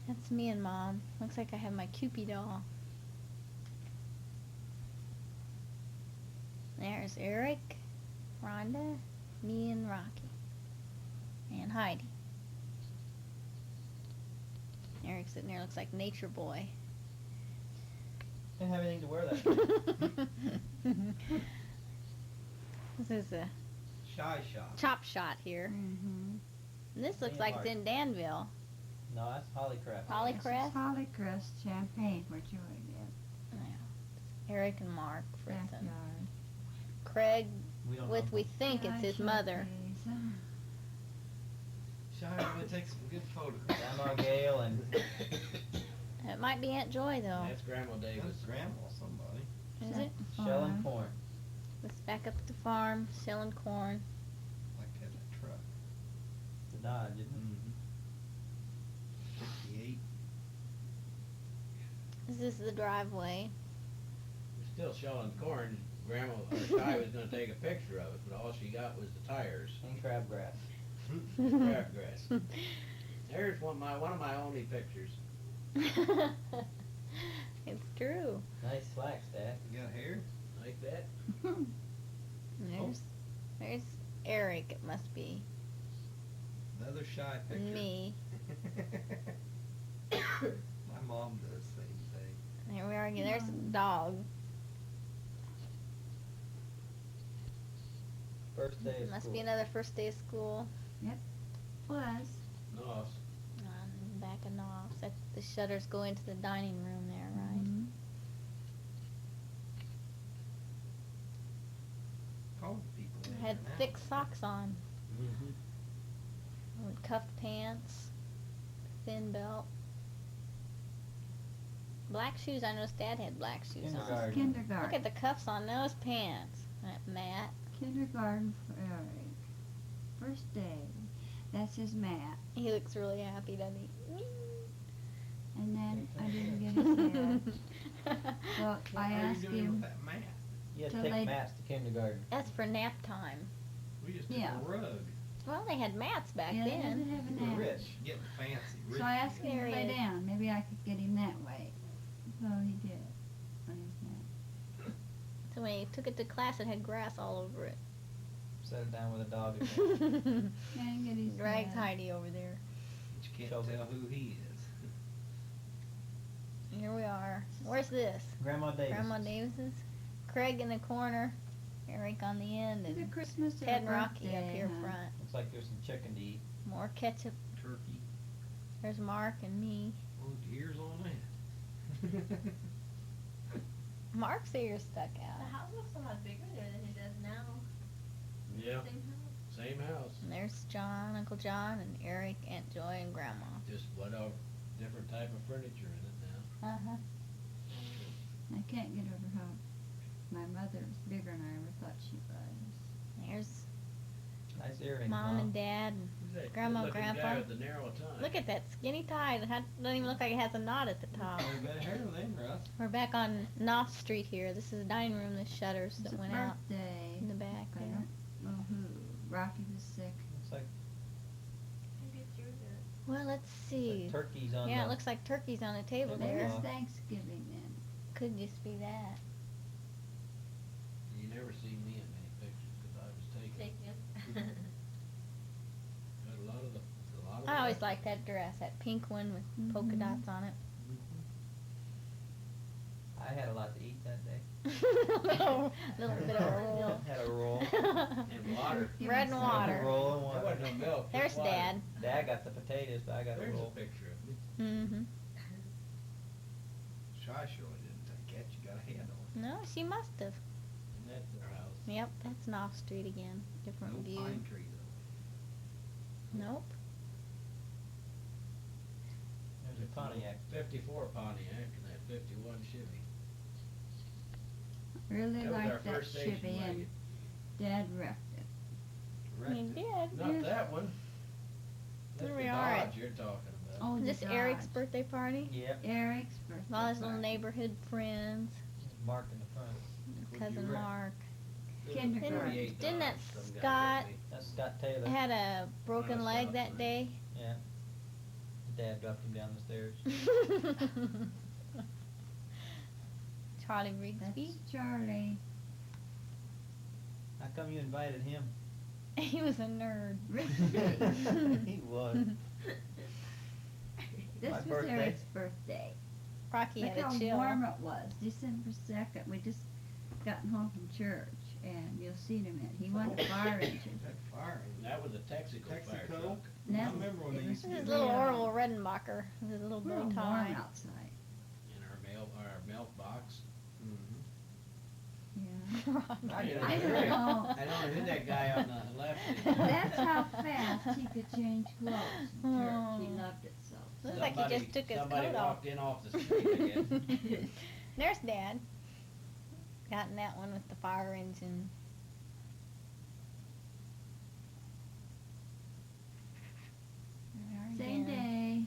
That's me and Mom. Looks like I have my Cupid doll. There's Eric, Rhonda, me and Rocky, and Heidi. Eric sitting there looks like Nature Boy. Didn't have anything to wear that day. This is a Shy shot. chop shot here. Mm-hmm. And this looks Me like and it's in Danville. No, that's Hollycraft. Hollycrest? Hollycrest Champagne, where Joy lived. Eric and Mark Fritzen. Backyard. Craig We don't with know. we think it's his Shy mother. days. Shy, I'm gonna take some good photographs. Grandma Gayle and It might be Aunt Joy though. That's Grandma Davis. That's grandma somebody. Is Set it? the shelling farm. corn. Let's back up at the farm, selling corn. Like had a truck. The Dodge, isn't Mm-hmm. 58. This is the driveway. We're still shelling corn. Grandma, or Shy was gonna take a picture of it, but all she got was the tires. it? And crabgrass. Crabgrass. There's one of my only pictures. It's true. Nice slacks, Dad. You got hair? Like that. There's Eric, it must be. Another shy picture. Me. My mom does the same thing. There we are again. There's a dog. First day of Must school. be another first day of school. Was. No, On the back of Knopf's. That the shutters go into the dining room there, right? Mhm. Old people. in Had there now. thick socks on. mm-hmm. with cuffed pants, thin belt. Black shoes. I noticed Dad had black shoes on. Kindergarten. Kindergarten. Look at the cuffs on those pants. That Matt. Kindergarten for Eric. First day. That's his Matt. He looks really happy, doesn't he? And then I didn't get his head. So What I are asked you doing him, with that mat? You had So to take they- Matt's to kindergarten. That's for nap time. We just took Yeah. a rug. Well, they had mats back yeah, they then. doesn't have We're an rich, ass. getting fancy. Rich So I asked him There to he lay is. down. Maybe I could get him that way. So he did. On his mat. So when he took it to class, it had grass all over it. Set it down with a dog again. Can't get his Drags head. Heidi over there. But you can't Show me. tell who he is. Here we are. Where's this? Grandma Davis. Grandma Davis's. Craig in the corner. Eric on the end, Is it and Christmas or Ted and Rocky birthday, up here huh? front. Looks like there's some chicken to eat. More ketchup. Turkey. There's Mark and me. Oh, ears on that. Mark's ears stuck out. house looks so much bigger there than it does now. Yeah, same house. And there's John, Uncle John, and Eric, Aunt Joy, and Grandma. Just whatever, different type of furniture in it now. Uh-huh. I can't get over how my mother's bigger than I ever thought she was. There's Nice earrings, Mom and Dad, and Who's that Grandma, good-looking Grandpa. guy with the narrow tongue? look at that skinny tie. It doesn't even look like it has a knot at the top. Very good hair then, Russ. We're back on Knopf Street here. This is the dining room, the shutters It's that a went out birthday. in the back I there. don't know who. Rocky was sick. Looks like Well, let's see. turkeys on Yeah, the... it looks like turkeys on the table Yeah. Maybe there. it's Thanksgiving then. Could just be that. You never see me in many pictures because I was taken. But a lot of the I always liked that dress, that pink one with polka Mhm. dots on it. I had a lot to eat that day. little bit of a roll. Had a roll. And water. Bread and Yes. water. A roll and There water. wasn't no milk. just There's water. Dad. Dad got the potatoes, but I got a There's a roll. picture of me. Mm-hmm. Shy surely didn't take it. You got a hand on No, she must have. And that's their house. Yep, that's Knopf Street again. it. Different No view. pine tree though. Nope. There's a Pontiac. 54 Pontiac and that 51 Chevy. Really That was our liked that first station Chevy and wagon. Dad wrecked it. He Correct. did. Not Yes. that one. That's Here the we are at- Dodge you're talking about. Oh, Is this the Eric's Dodge. birthday party? Yep. Eric's birthday. All his little party. neighborhood friends. Mark in the front. Who'd you Cousin wreck? Mark. Kindergarten. Didn't- didn't that Some guy Scott- hit me. That's Scott Taylor. Had a broken Honest leg God, that funny. day. Yeah. Dad dropped him down the stairs. Charlie That's Rigsby. Charlie. How come you invited him? He was a nerd. He was. This My was birthday. Eric's birthday. Rocky Look had how a chill. warm it was. December 2nd. We just gotten home from church, and you'll see in a minute. He won a fire engine. That fire. That was a Texaco fire Texaco? truck. And I that remember when it they was used to This get is little real- Orville Redenbacher with his little real bow warm tie. outside. In our milk box. Mm-hmm. Yeah. I You did. know, I who- don't know. I don't know who that guy on the left is. That's how fast he could change clothes in church. He Oh. loved it so. Looks like he just took his somebody coat off. walked in off the street, I guess. There's Dad. Got in that one with the fire engine. There Same again.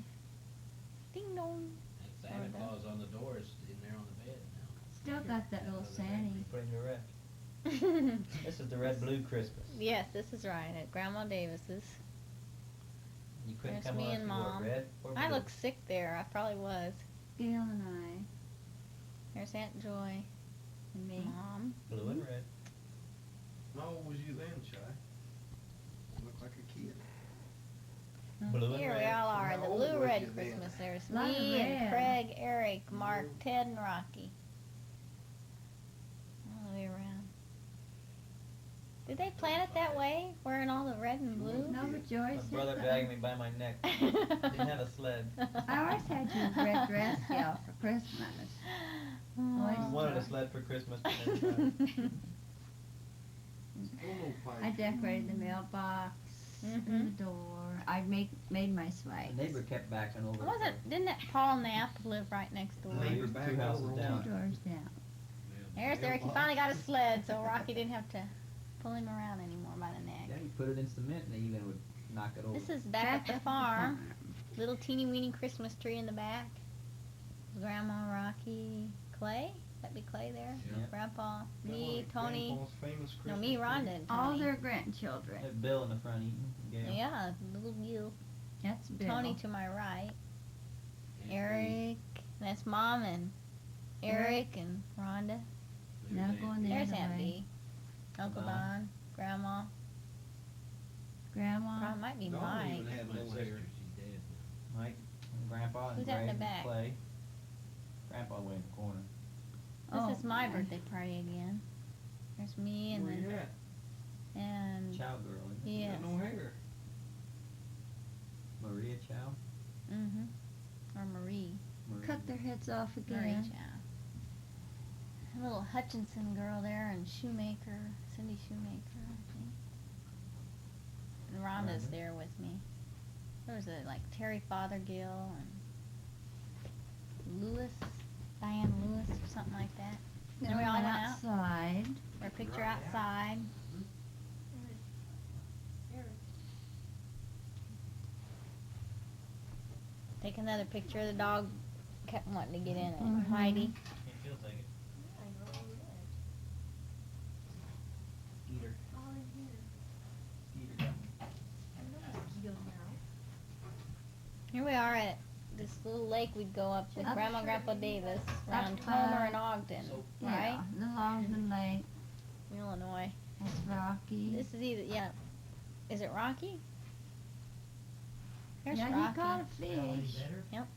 day. Ding dong. And Santa Claus on the doors in there on the bed now. Still got that little Sandy. Put him to rest. This is the red blue Christmas. Yes, this is right at Grandma Davis's. You couldn't There's come me on if and you wore Mom. red or blue. I look sick there. I probably was. Gail and I There's Aunt Joy. and me. Mom. blue and red. How old was you then, Shy? You look like a kid. Blue and Here we red. all are in the How old blue were red you then? Christmas. There's Lot of me and red. Craig, Eric, Mark, Ted, and Rocky. All the way around. Did they plan it that way? Wearing all the red and blue? No, but Joyce My brother said dragged me by my neck. Didn't have a sled. I always had you in red dress, Gail, for Christmas. Always. He wanted a sled for Christmas, but never got it. Oh, no pine I tree. decorated the mailbox. in the door. I made my swipes. The neighbor kept backing over. Didn't that Paul Knapp live right next door? The neighbor's back 2 houses over down. 2 doors down. There's Eric. He finally got a sled, so Rocky didn't have to pull him around anymore by the neck. Yeah, you put it in cement and they even would knock it over. This is back at the farm. Little teeny weeny Christmas tree in the back. Grandma, Rocky, Clay. That'd be Clay there. Yeah. Grandpa, me, Tony. Grandpa's famous No, Christmas me, tree. Rhonda, and Tony. All their grandchildren. Had Bill in the front eating. Gayle. Yeah, little Bill. That's Bill. Tony to my right. Eric. That's Mom and Eric and Rhonda. Now going the There's other Aunt way. B. Uncle Don. Don. Grandma. Grandma. Probably might be Dawn Mike. even had My little sister, hair. she's dead. Mike and Grandpa and Who's that in Greg the and back? Clay. Grandpa way in the corner. This is my my. birthday party again. There's me and Where you then at? and Chow girl. Isn't it? yes. Got no hair. Maria Chow. Or Marie. Maria. Cut their heads off Marie again. Chow. A little Hutchinson girl there and Shoemaker, Cindy Shoemaker, I think. And Rhonda's Rhonda. there with me. There was like Terry Fothergill and Lewis, Diane Lewis or something like that. Then And we we all went went out. outside. Our picture outside. Take another picture. The dog kept wanting to get in it. Mhm. Heidi. She'll take it. Skeeter. Skeeter. Here we are at this little lake we'd go up with Up- Grandma and Grandpa Davis around up, Homer and Ogden, right? Yeah, along the lake. Illinois. That's Rocky. This is either, yeah. Is it Rocky? There's yeah, Rocky. he caught a fish. Yep.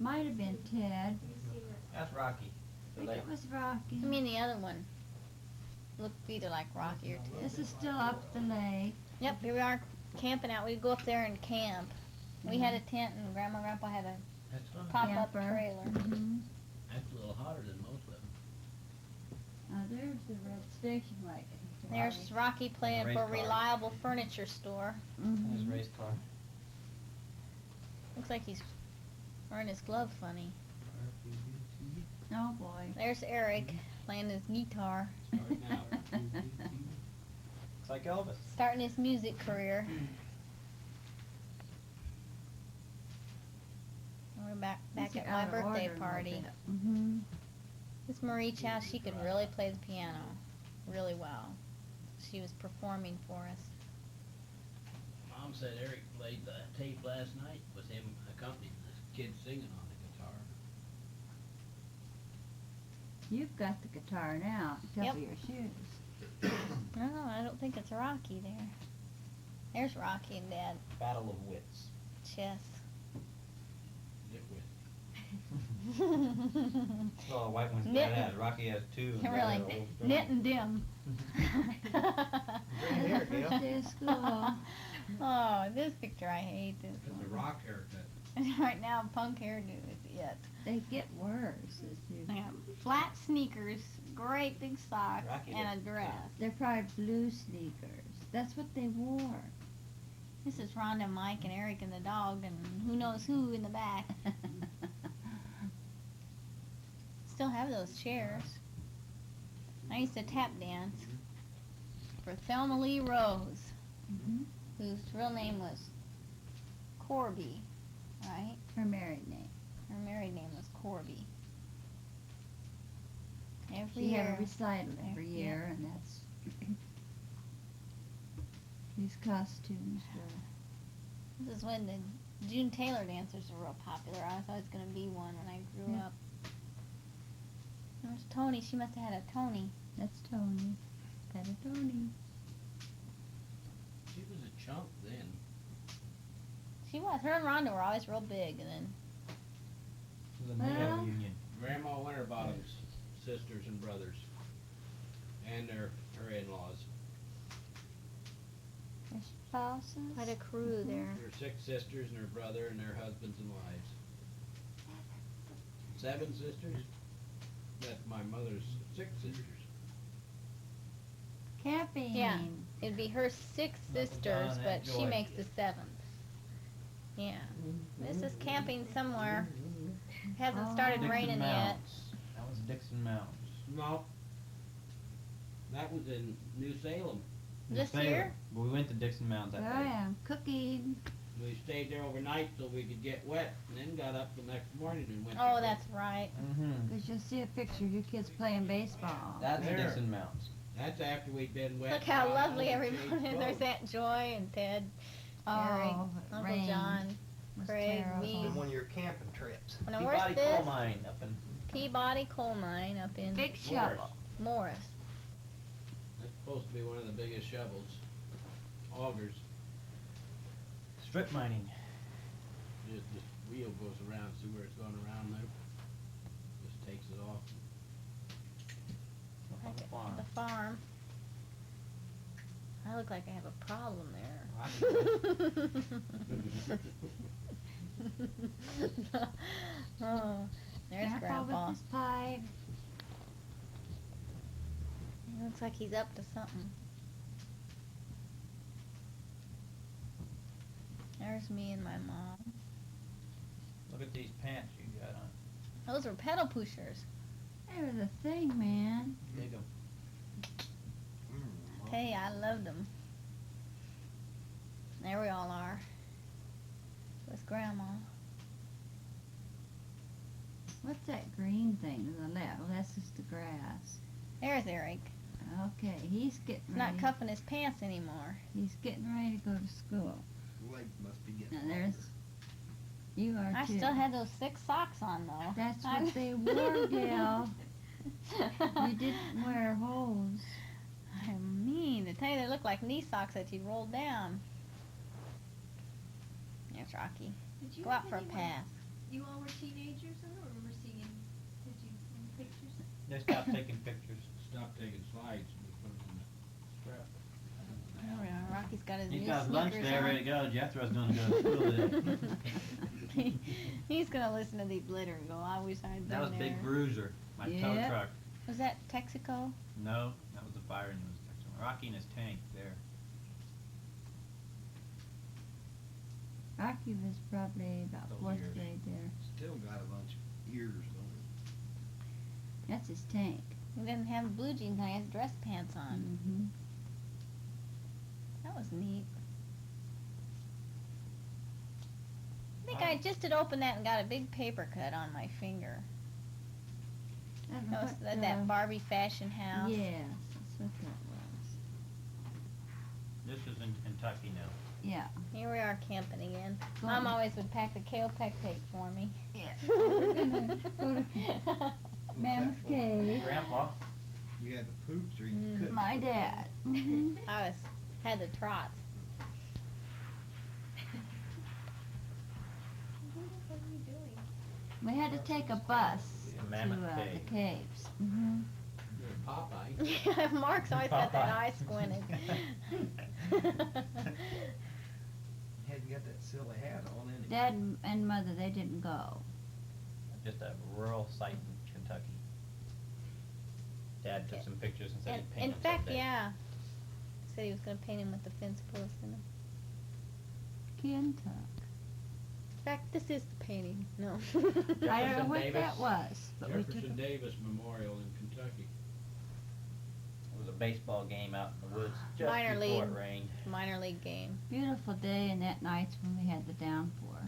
Might have been Ted. That's Rocky. I think it was Rocky. I mean the other one. Looked either like Rocky or Ted. This is still up the lake. Yep, here we are camping out. We'd go up there and camp. We had a tent and Grandma and Grandpa had a That's fine. pop-up Camper. trailer. Mm-hmm. That's a little hotter than most of them. There's the red station wagon. There's Rocky playing Race for car. Reliable Furniture Store. That's Mm-hmm. race car. Looks like he's wearing his glove funny. Oh boy. There's Eric playing his guitar, Starting out. Looks like Elvis. starting his music career. And we're back at my birthday party. Mm-hmm. This Marie Chow, she could really play the piano really well. She was performing for us. Mom said Eric played the tape last night with him accompanying the kids singing on the guitar. You've got the guitar now because Yep. of your shoes. No, I don't think it's Rocky there. There's Rocky and Dad. Battle of Wits. Chess. Get with That's all the white ones Knit- Dad has. Rocky has 2. and Dad Really, has a whole knit and dim. Bring it here, Gayle. First day of school. Oh, this picture I hate. This That's a one. rock haircut. Right now, punk hairdo is it. They get worse as you. I got flat sneakers, great big socks, Rocky and a did. dress. They're probably blue sneakers. That's what they wore. This is Rhonda, Mike, and Eric and the dog, and who knows who in the back. Still have those chairs. I used to tap dance for Thelma Lee Rose, Mhm. whose real name was Corby, right? Her married name. Her married name was Corby. Every She had year. a recital every Yeah. year, and that's these costumes were. This is when the June Taylor dancers were real popular. I thought I was going to be one when I grew Yeah. up. There's Tony. She must have had a Tony. That's Tony. Got a Tony. She was a chunk then. She was. Her and Rhonda were always real big, and then It was a Well- nail union. Grandma Winterbottom's sisters and brothers. And her in-laws. Their spouses. quite a crew there. Her 6 sisters and her brother and their husbands and wives. 7 sisters? That's my mother's 6 sisters. Camping. Yeah. It'd be her 6 Knuckle sisters, John but and she Joy. makes the 7th. Yeah. This is camping somewhere. Hasn't started Dixon raining yet. Mounts. That was Dixon Mounts. No. That was in New Salem. This Salem. year? But we went to Dixon Mounts that I day. am cooking. We stayed there overnight so we could get wet, and then got up the next morning and went. Oh, to that's right. Mm-hmm. Because you'll see a picture of your kids playing baseball. That's There. Dixon Mounts. That's after we'd been wet. Look how and lovely all every changed morning. There's clothes. Aunt Joy and Ted, Eric, Oh, it Uncle rained. John, It was Craig, terrible. me. On one of your camping trips. Now where's Peabody this? Coal Mine up in Peabody Coal Mine up in Big shovel. Morris. That's supposed to be one of the biggest shovels. Augers. strip mining. Just this wheel goes around, see where it's going around there? Just takes it off. Up on the Okay, farm. the farm. I look like I have a problem there. Oh, there's Grandpa Grandpa. with his pipe. He looks like he's up to something. There's me and my mom. Look at these pants you got on. Those are pedal pushers. They were the thing, man. Dig 'em. Hey, I loved them. There we all are. With Grandma. What's that green thing to the left? Well, that's just the grass. There's Eric. Okay, he's getting He's ready. not cuffing his pants anymore. He's getting ready to go to school. Legs must be getting Now there's, you are I too. still had those 6 socks on though. That's what they wore, Gail. You didn't wear hose. I mean, to tell you, they look like knee socks that you roll down. There's Rocky. Did you Go have out for a anyone- pass. You all were teenagers? I don't remember seeing. Did you in pictures? They stopped taking pictures. Stop taking slides and we put them in the strap. There we are. Rocky's got his He's new got his lunch sneakers there on. ready to go. Jethro's gonna go to school today. He's gonna listen to these glitter and go, I wish I'd been That was there. Big Bruiser, my tow Yep. truck. Was that Texaco? No, that was the fire engine. Rocky and his tank there. Rocky was probably about Those 4th ears. grade there. Still got a bunch of ears on That's his tank. He didn't have blue jeans on, he has dress pants on. Mm-hmm. That was neat. I think I just had opened that and got a big paper cut on my finger. I don't know That was what, that Barbie fashion house. Yes, that's what that was. This is in Kentucky now. Yeah. Here we are camping again. Go Mom on. always would pack the kale peck tape for me. Yeah. We're gonna go to Mammoth Cave. Grandpa. it. You had the poops or you Mm. couldn't. My dad. Mhm. I had the trots. What are you doing? We had to take a bus to Mammoth the Cave. caves. Mm-hmm. You're Popeye. Yeah, Mark's always got that eye squinted. Hadn't got that silly hat on anyway. Dad and Mother, they didn't go. Just a rural site in Kentucky. Dad took some pictures and said And, he'd paint in them fact, someday. yeah. Said he was going to paint him with the fence posts in him. Kentucky. In fact, this is the painting. No. I don't know Jefferson what Davis. that was, but we took Jefferson a Davis Memorial in Kentucky. It was a baseball game out in the woods just Minor before league. it rained. Minor league game. beautiful day, and that night's when we had the downpour.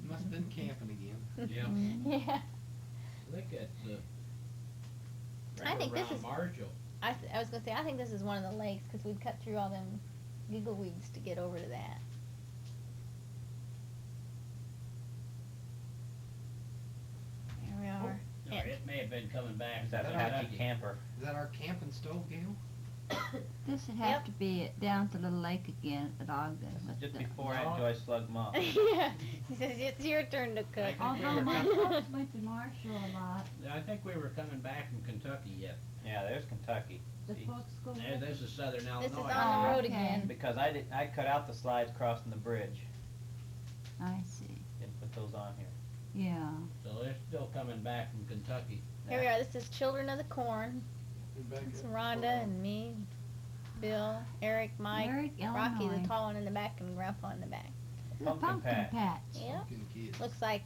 Must have been camping again. Yeah. Mhm. Yeah. Look at the. I think this around is- Marshall. I was going to say, I think this is one of the lakes because we'd cut through all them giggle weeds to get over to that. Here we are. No, it may have been coming back. It's that from Apache Kentucky. camper. Is that our camping stove, Gail? This would have Yep. to be down at the little lake again at Ogden. This is with just the- before Aunt Joy slugged Mom. Yeah. He says, it's your turn to cook. Although my folks went to Marshall a lot. I think we were coming back from Kentucky yet. Yeah, there's Kentucky. The See? folks go There, this is southern Illinois. This is on Oh, the road okay. again. Because I cut out the slides crossing the bridge. I see. Didn't put those on here. Yeah. So they're still coming back from Kentucky. Here we are. This is Children of the Corn. It's Rhonda and me. Bill, Eric, Mike, Eric, Rocky, the Illinois. tall one in the back, and Grandpa in the back. The Pumpkin patch. Yeah. Pumpkin kids. Looks like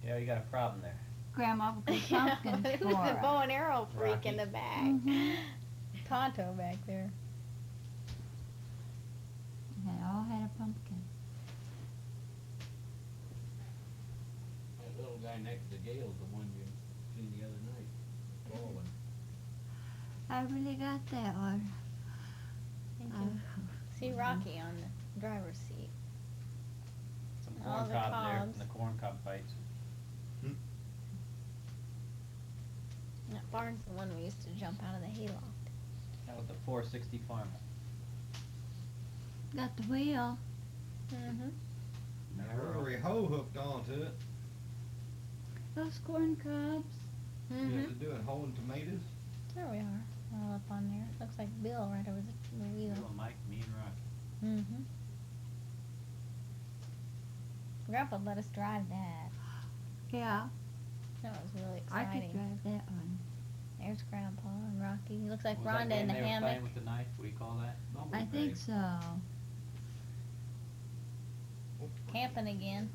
Yeah, you got a problem there. Grandma put pumpkins who's for the her. bow and arrow freak in Rocky. the back? Mhm. Tonto back there. They all had a pumpkin. That little guy next to Gale's the one you seen the other night. The tall one. I really got that one. You can see Rocky on the driver's seat. Some All corn the cob there cobs. from the corn cob fights. That barn's the one we used to jump out of the hayloft. That was the 460 farmer. Got the wheel. Mm-hmm. Now, rotary hoe hooked onto it. Those corn cobs. You Mm-hmm. have to do it hoeing tomatoes. There we are. All up on there. Looks like Bill right over the wheel. Bill and Mike, me and Rocky. Mm-hmm. Grandpa let us drive that. Yeah, That was really I could exciting. drive that one. There's Grandpa and Rocky. He looks like What was that Rhonda in game the they were hammock. playing with the knife? What do you call that? I think so. Camping again.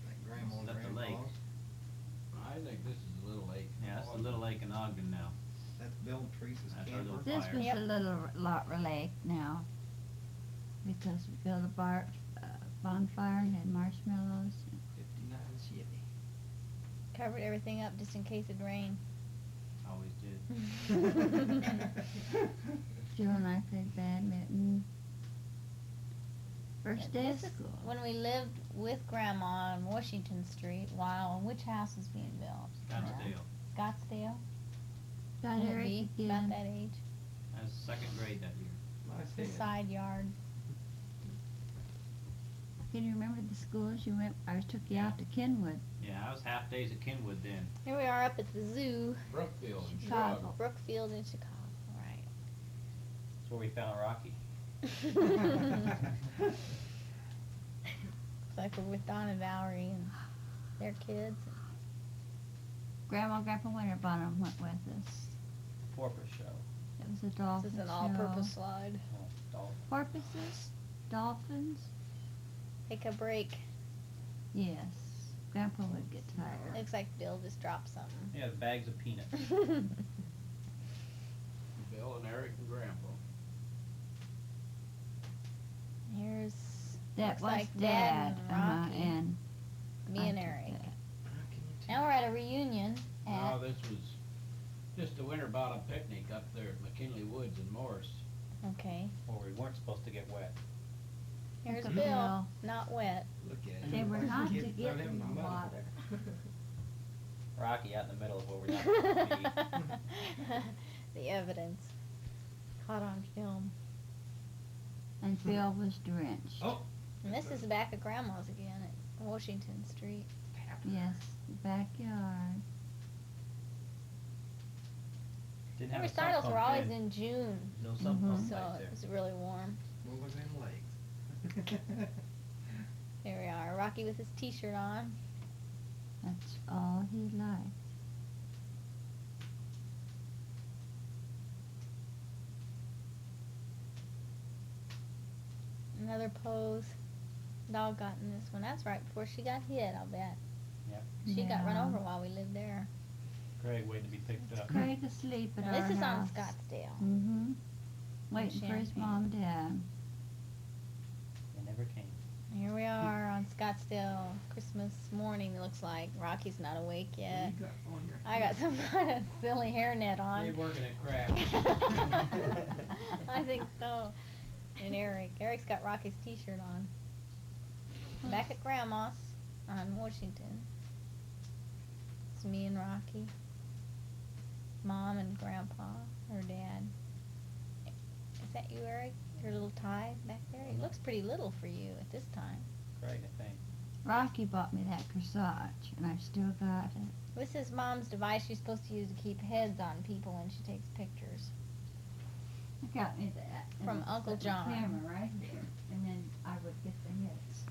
Like grandma and Is that the lake? grandpa's. I think this is a little lake. Yeah, that's the little lake in Ogden now. That's Bill and Teresa's That's our camper. little This fire. was Yep. a little lot lake now. Because we built a bonfire and had marshmallows. 59 Chevy. Covered everything up just in case it'd rain. Always did. Jill and I played badminton. First day of This is school. when we lived with Grandma on Washington Street while which house was being built? Scottsdale. Scottsdale? Got Would it Eric be again. about that age? I was second grade that year. Nice The head. side yard. Can you remember the schools you went? I took you out to Kenwood. Yeah, I was half days at Kenwood then. Here we are up at the zoo, Brookfield in Chicago. Chicago. Brookfield in Chicago. Right. That's where we found Rocky. Looks like we're with Don and Valerie and their kids. Grandma and Grandpa Winterbottom went with us. Porpoise show. It was a dolphin This is an show. all-purpose slide. Oh, dolphin. Porpoises? Dolphins? Take a break. Yes. Grandpa would get tired. Looks like Bill just dropped something. Yeah, the bags of peanuts. Bill and Eric and Grandpa. Here's That looks was like Dad. and Rocky, And me I and took Eric. that. How can you Now we're at a reunion No, at, this was just a Winterbottom picnic up there at McKinley Woods in Morris. okay, Or we weren't supposed to get wet. here's Look at Bill, Bill. not wet. Look at it. They were not to Kids get throw him in the mud. water. Rocky out in the middle of where we're not supposed to be. The evidence. Caught on film. And Bill was drenched. Oh. And this is back at Grandma's again at Washington Street. Yes, backyard. Didn't The have a sump recitals pump were always then. in June, No sump Mhm. pump so right it there. was really warm. Well, look at them legs. Here we are, Rocky with his t-shirt on. That's all he liked. Another pose. Dog got in this one. That's right before she got hit, I'll bet. Yep. She got run Yeah. over while we lived there. Craig waiting to be picked up. Craig asleep at Now, our this is on house. Scottsdale. Mm-hmm. Waiting for his Champagne. mom and dad. They never came. Here we are on Scottsdale Christmas morning, it looks like. Rocky's not awake What yet. you got on your I got some kind of silly hairnet They on. working at craft. I think so. And Eric's got Rocky's t-shirt on. Back at Grandma's on Washington. It's me and Rocky. Mom and Grandpa, her dad. Is that you, Eric? Your little tie back there? He looks pretty little for you at this time. Craig, I think. Rocky bought me that corsage, and I've still got it. This is Mom's device she's supposed to use to keep heads on people when she takes pictures. He got me that. and From it's Uncle got the John. camera right here, and then I would get the hits.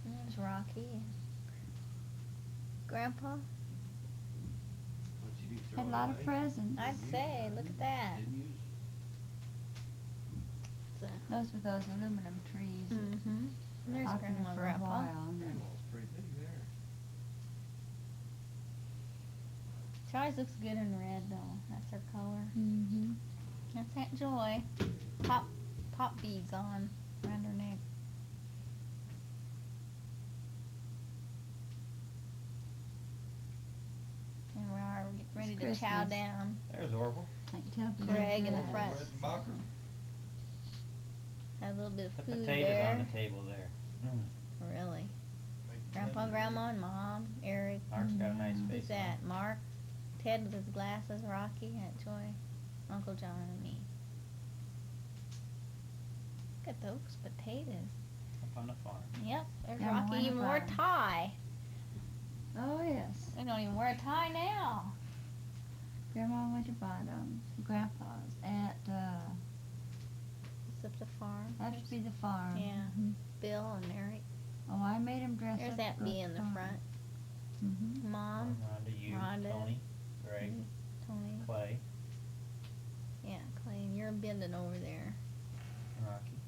There's Rocky. Grandpa? What'd you do, throw Had a it lot of away? presents. I'd say, look at that. Didn't use Those were those aluminum trees. Mm-hmm. There's Out there Grandma and for a Grandpa. while. and then- Grandma's pretty big there. She always looks good in red though. That's her color. Mhm. That's Aunt Joy. Pop beads on around her neck. And we are getting ready It's to chow Christmas. down. There's Orville. I can tell from Greg in the dress. front. Red Bocker. Had a little bit of The food potatoes there. on the table there. Really. Make Grandpa, lemon. Grandma, and Mom, Eric. Mark's got a nice Who's face. on that? Mark, Ted with his glasses, Rocky, Aunt Joy, Uncle John, and me. Look at those potatoes. Up on the farm. Yep, there's Grandma Rocky went even wore a farm. tie. Oh yes. They don't even wear a tie now. Grandma Winterbottom. Grandpa's at It's at the farm. that should be the farm. Yeah. Bill and Eric. Oh, I made him dress There's up. Aunt for Bee in the farm. front. Mhm. Mom, Rhonda, you, Rhonda. Tony, Greg, Tony. Clay, Yeah, Clay, and you're bending over there. Rocky.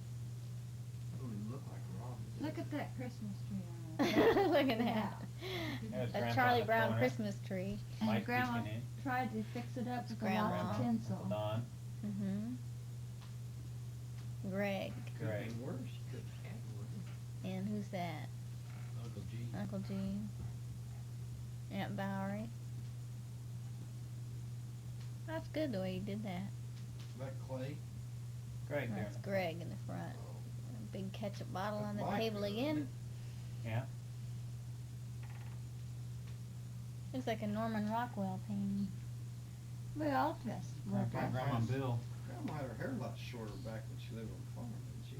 Don't even look like a Rob. Look at that Christmas tree on it. Look at that. There's A Grandpa Charlie in the Brown corner. Christmas tree. And Mike Grandma peeking in. tried to fix it up That's with a lot Grandma. of Uncle tinsel. Don, Mm-hmm. Greg. Greg. Could've been worse. You could've had one. And who's that? Uncle G. Uncle Gene. Aunt Valerie. That's good the way you did that. That Clay. Greg there. That's Greg in the front. A big ketchup bottle on the Mike, table isn't again. it? Yeah. Looks like a Norman Rockwell painting. We all dressed. were Grandpa, dressed. Grandma, and Bill. Grandma had her hair a lot shorter back when she lived on the farm, didn't she?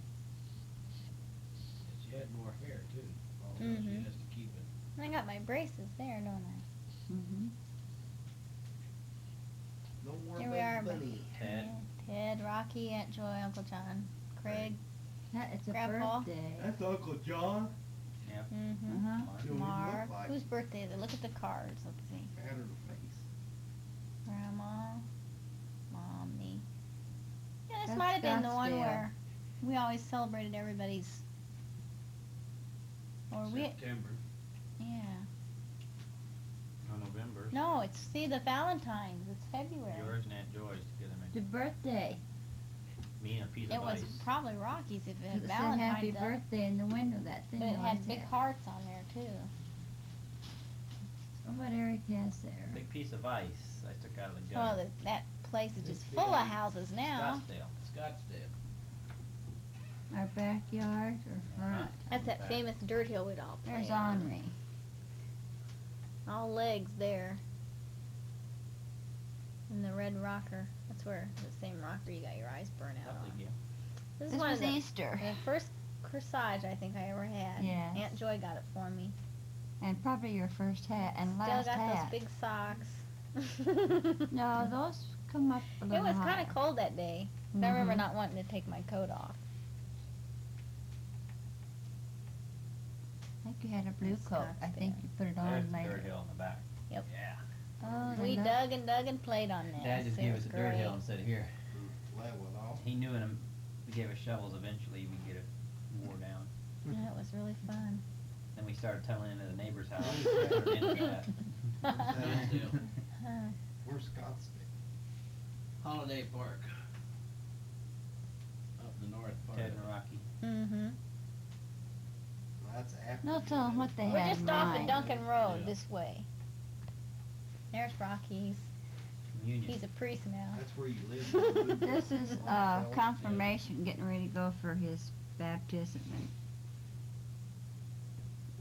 And she had more hair too. Oh, So Mhm. she has to keep it. I got my braces there, don't I? Mhm. No more Here we are, baby bunny. Ted. Yeah, Ted, Rocky, Aunt Joy, Uncle John, Craig. That it's a Grandpa. birthday. That's Uncle John. Mm-hmm. Uh-huh. Mark. Don't even Mark. look like Whose birthday is it? Look at the cards. Let's see. Had her face. Grandma, Mom, me. Yeah, this That's might have been the one Scottsdale. where we always celebrated everybody's. Or we, September. yeah. No November. No, it's see the Valentine's. It's February. Yours and Aunt Joy's together The make birthday. me and a piece It of was ice. probably Rocky's if it had It said happy Valentine's. Up, birthday in the window, that thing. but it had always big had. hearts on there too. Oh, what Eric has there. Big piece of ice I took out of the Well, gun. that place is just It's full of big. houses now. Scottsdale. Scottsdale. Our backyard or front. That's that Back. famous dirt hill we'd all play There's on. Henri. All legs there. And the red rocker. That's where the same rocker you got your eyes burnt out Lovely on. gift. This is This one was of the, Easter. the first corsage I think I ever had. Yes. Aunt Joy got it for me. And probably your first hat and Still last got hat. those big socks. No, those come up a It little was kind higher. of cold that day. I remember Mhm. not wanting to take my coat off. I think you had a blue That's coat. I think Scottsdale. you put it There's on the later. dirt hill in the back. Yep. Yeah. Oh, We they look- dug and played on that. Dad just It gave was us a dirt hill great. and said, here. Level it off. He knew in we gave us shovels eventually we'd get it wore down. Yeah, it was really fun. Then we started tunneling into the neighbor's house. and turned into that. Scottsdale. Where's Scottsdale? Holiday Park. Up in the north part. Ted of and it. Rocky. Mm-hmm. Well, that's after. No, tell 'em what they We're had just in off mind. at Duncan Road Yeah. this way. There's Rocky's. Communion. He's a priest now. That's where you live. This is confirmation, getting ready to go for his baptism and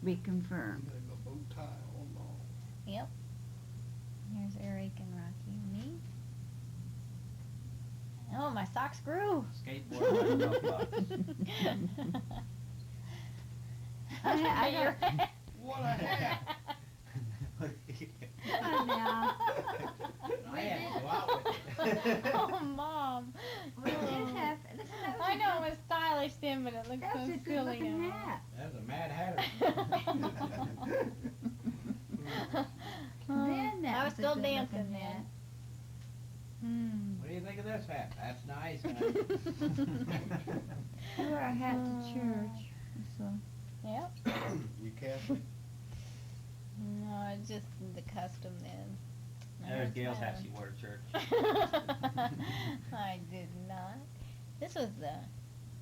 be confirmed. Got a bow tie on long. Yep. Here's Eric and Rocky and me. Oh, my socks grew. Skateboard like golf box. I Your- What a hat! Come on now. I had to go out with it. Oh, Mom. We did have, listen, that was I a know good- it was stylish then, but it looked That was so a good silly looking now. hat. That was a Mad Hatter. Then that I was a still good looking dancing hat. then. What do you think of at this hat. That's nice, I wear a hat to church. So Yep. You Catholic? No, it's just the custom then. There's That's Gayle's hat fine. she wore to church. I did not. This was the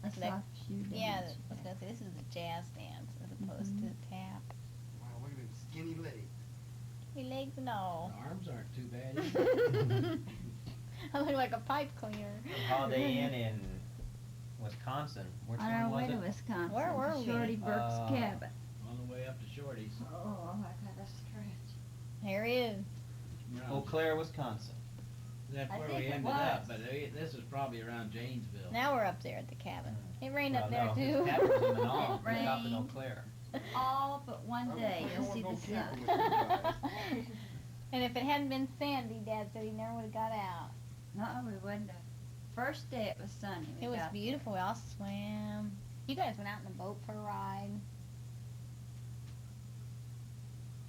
a Like- soft shoe dance. yeah. I was gonna say this is the jazz dance as opposed to the tap. Wow, look at them skinny legs. Your legs, The no. arms aren't too bad either. I look like a pipe cleaner. Holiday Inn in Wisconsin. Which On our one way was to it? Wisconsin. Where were to we? Shorty Burke's cabin. On the way up to Shorty's. Oh, I got a stretch. Here he is. Eau Claire, Wisconsin. That's I where think we it ended up, was. but this is probably around Janesville. Now we're up there at the cabin. It rained Well, up there no, too. his cabin was in Manal. It We stopped in Eau rained. Claire. All but one I day, don't you'll think see I the wanna go camping sun. with you guys. And if it hadn't been sandy, Dad said he never would have got out. No, we wouldn't have. First day it was sunny. We It was got there. beautiful. We all swam. You guys went out in the boat for a ride.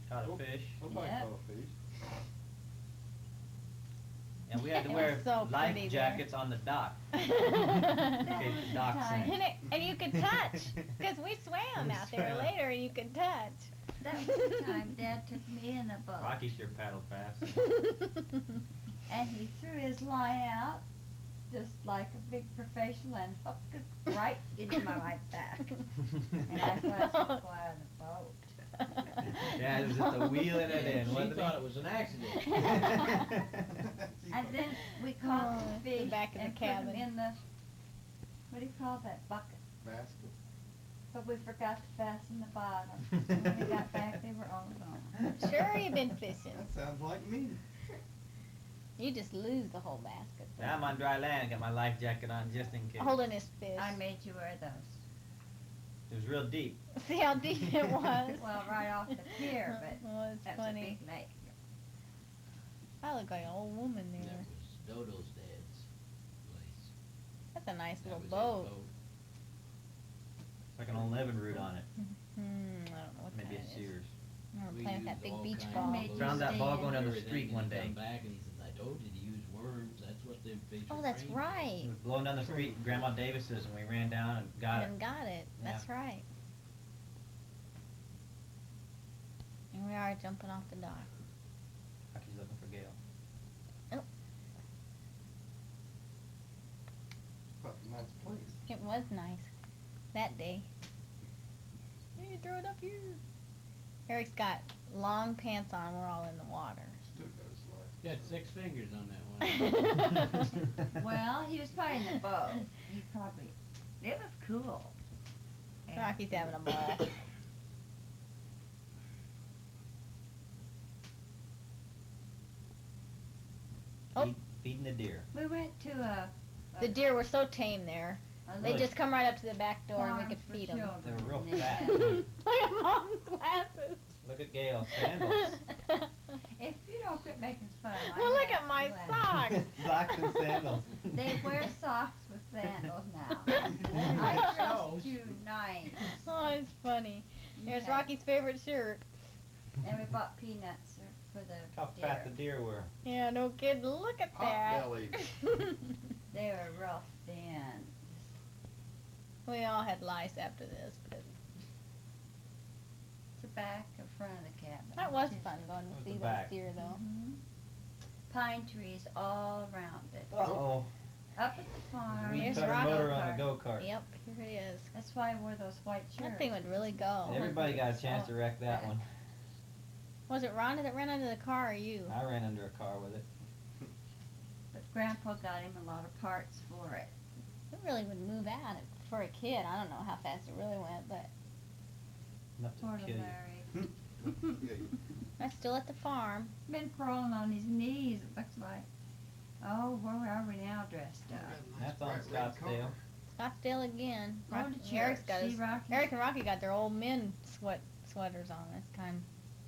Caught a fish. Somebody Yep. caught a fish. And we had to It wear was so life pretty jackets on the dock. In and, case the dock time. sank. and you could touch, because we swam out there Swam. later and you could touch. That was the time Dad took me in a boat. Rocky sure paddled fast. And he threw his line out, just like a big professional, and hooked it right into my right back. And I was fly on the boat. Yeah, it was just a wheeling it in, She wasn't thought it? it was an accident. And then we caught Oh, the the fish back of the and put 'em cabin. in the, what do you call that, bucket? Basket. But we forgot to fasten the bottom. And when we got back, they were all gone. Sure you've been fishing. That sounds like me. You just lose the whole basket. Now I'm on dry land, got my life jacket on just in case. Holding his fish. I made you wear those. It was real deep. See how deep it was? Well, right off the pier, but Well, it's that's funny. a big lake. I look like an old woman That there. was Dodo's dad's place. That's a nice That little was his boat. Like an old living root on it. I don't know what Maybe kind a it is. Sears. We were We playing with that used big all beach kinds ball. of Made you Found that stay ball in going down the everything, street and one he day. come back and he says, I told you to use worms, that's what them fish Oh, are that's trained for." right. It was blowing down the street, Grandma Davis's, and we ran down and got it. And got it. That's right. And we are jumping off the dock. Rocky's looking for Gayle. But a nice place. It was nice that day. Hey, throw it up here. Eric's got long pants on. We're all in the water. Still goes like. Got 6 fingers on that one. Well, he was probably in the boat. He probably, it was cool. And Rocky's having a ball. Oh. Feeding the deer. We went to a The deer were so tame there. They Really? just come right up to the back door and we farm could for feed them. children, They were real and they fat. had- Look at Mom's glasses. Look at Gayle, sandals. If you don't quit making fun, I Well, look have at my glasses. socks. Socks and sandals. They wear socks with sandals now. I dress too nice. Oh, it's funny. There's Okay. Rocky's favorite shirt. And we bought peanuts for the How fat the deer were. Yeah, no kidding. Look at Pot that. belly. They were real thin. We all had lice after this, but The back and front of the cabin. that was Just fun going That was to the see those back. deer, though. Pine trees all around it. Uh-oh. Up at the farm. We Here's cut a Rocky. motor on a go-kart. Yep, here it is. That's why I wore those white shirts. That thing would really go. Everybody got a chance to wreck that one. Was it Rhonda that ran under the car or you? I ran under a car with it. But Grandpa got him a lot of parts for it. It really would move out for a kid. I don't know how fast it really went, but Enough Poor to kill Larry. you. that's still at the farm. Been crawling on his knees, it looks like. Oh, where are we now dressed up? That's on Bright red car. Scottsdale. Scottsdale again. Go Rocky, to Eric's church. got See his, Rocky? Eric and Rocky got their old men sweaters on this time.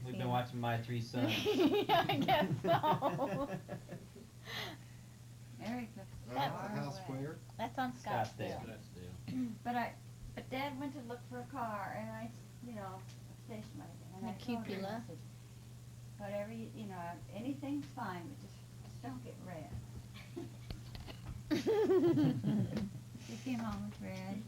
We've been watching My Three Sons. Yeah, I guess so. Eric looks That's far the house away. where? That's on Scottsdale. Scottsdale. Scottsdale. But Dad went to look for a car, and I, station wagon, and The I told him, I cupola. said, whatever, anything's fine, but just don't get red. She came home with Red.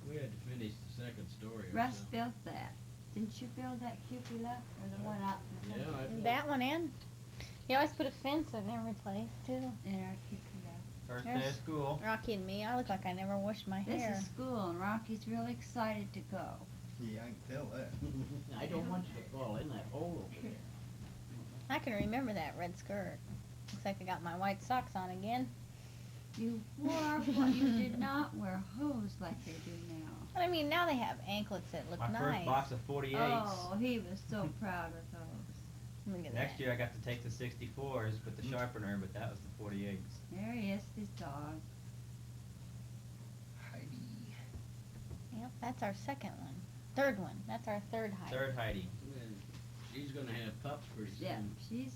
We had to finish the second story. or Russ so. built that. Didn't you build that cupola or the one out in the Yeah, front? I built- That one in. He always put a fence in every place too. In our cupola. First Yes. day of school. Rocky and me, I look like I never washed my This hair. is school, and Rocky's really excited to go. Yeah, I can tell that. I don't want you to fall in that hole over there. I can remember that red skirt. Looks like I got my white socks on again. You wore what you did not wear hose like they do now. But I mean, now they have anklets that look My nice. first box of 48s. Oh, he was so proud of those. Look at Next that. year I got to take the 64s with the sharpener, but that was the 48s. There he is, his dog. Heidi. Yep, that's our second one. Third one. That's our third height. Third Heidi. And she's gonna have pups pretty soon. Yeah, she's,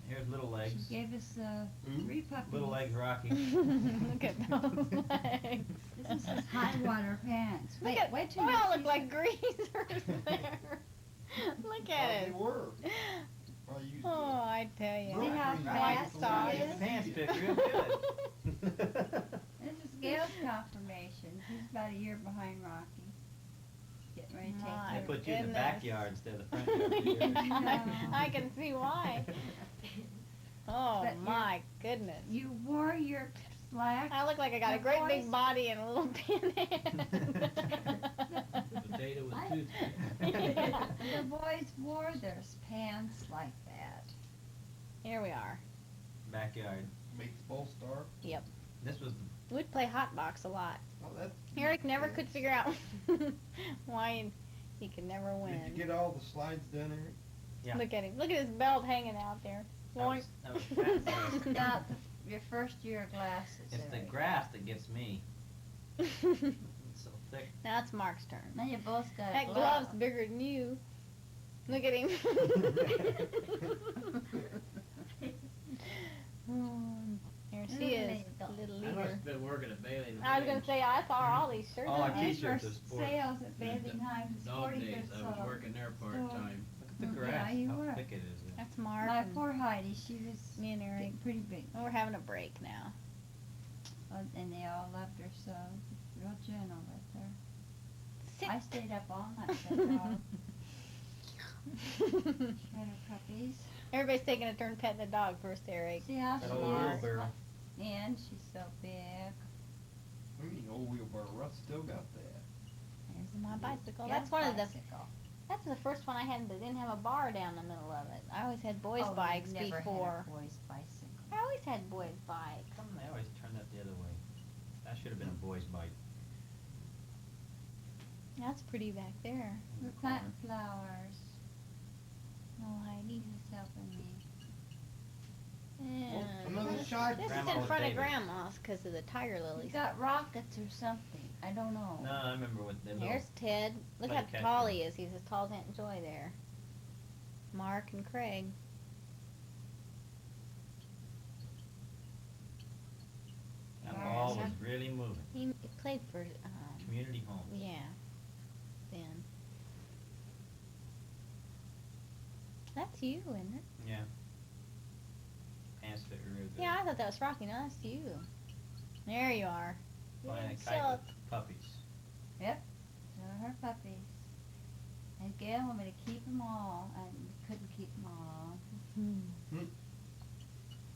Here's little she legs. gave us, 3 puppies. Little legs Rocky. Look at those legs. This is his high water pants. Look Wait, at, wait till we you all see look like greasers there. Look at They it. were. Probably used to Oh, I tell you. See how White fast socks. he Get is? the pants fit real good. This is Gayle's confirmation. He's about a year behind Rocky. Getting ready to take My I care of put you in the goodness. backyard instead of the front yard. I can see why. Oh But you're- my goodness. You wore your slacks. I look like I got a The great boys- big body and a little thin head. Potato with What? toothpick. The boys wore their pants like that. Here we are. Backyard. Make the ball start. This was We'd play hot box a lot. Oh, that's. Eric never could figure out why he could never Did win. you get all the slides done, Eric? Yeah. Look at him. Look at his belt hanging out there. that was fat size. About your first year of glasses. It's the Eric. grass that gets me. now It's so thick. it's Mark's turn. Now you both got That glove's bigger than you. Look at him. There she is, little I must leader. have been working at Bailey. and I was gonna Hines. say I saw all these shirts. All our on. And t-shirts for is sport. sales at Bathing Hives, Dog 45th days, I was sale. working there part-time. Look at the Yeah, grass, you how were. thick it is. That's Mark. My and poor Heidi, she was me and Eric. getting pretty big. Well, we're having a break now. And they all loved her so. Real gentle with her. Sit. I stayed up all night with that dog. Had her puppies. Everybody's taking a turn petting the dog first, Eric. See how That she old is? wheelbarrow. And she's so big. We mean old wheelbarrow. Russ still got that. There's my bicycle. Yeah, That's one of the. bicycle. That's the first one I had that didn't have a bar down the middle of it. I always had boys' Oh, bikes never before. Had a boy's bicycle. I always had boys' bikes. How come they always turn that the other way? That should have been a boy's bike. That's pretty back there. We're planting flowers. Oh, Heidi. He's helping me. Yeah. another shot. This is Grandma in was front of David. Grandma's because of the tiger You lilies. got rockets or something. I don't know. No, I remember what them Here's Ted. Look Play how catch tall with he is. He's as tall as Aunt Joy there. Mark and Craig. That Yeah, ball so- was really moving. He played for, Community homes. yeah, then. That's you, isn't it? Yeah. Pants fit real good. Yeah, I thought that was Rocky. No, that's you. There you are. Flying a So- kite with puppies. So her puppies. And Gayle wanted me to keep them all, and couldn't keep them all.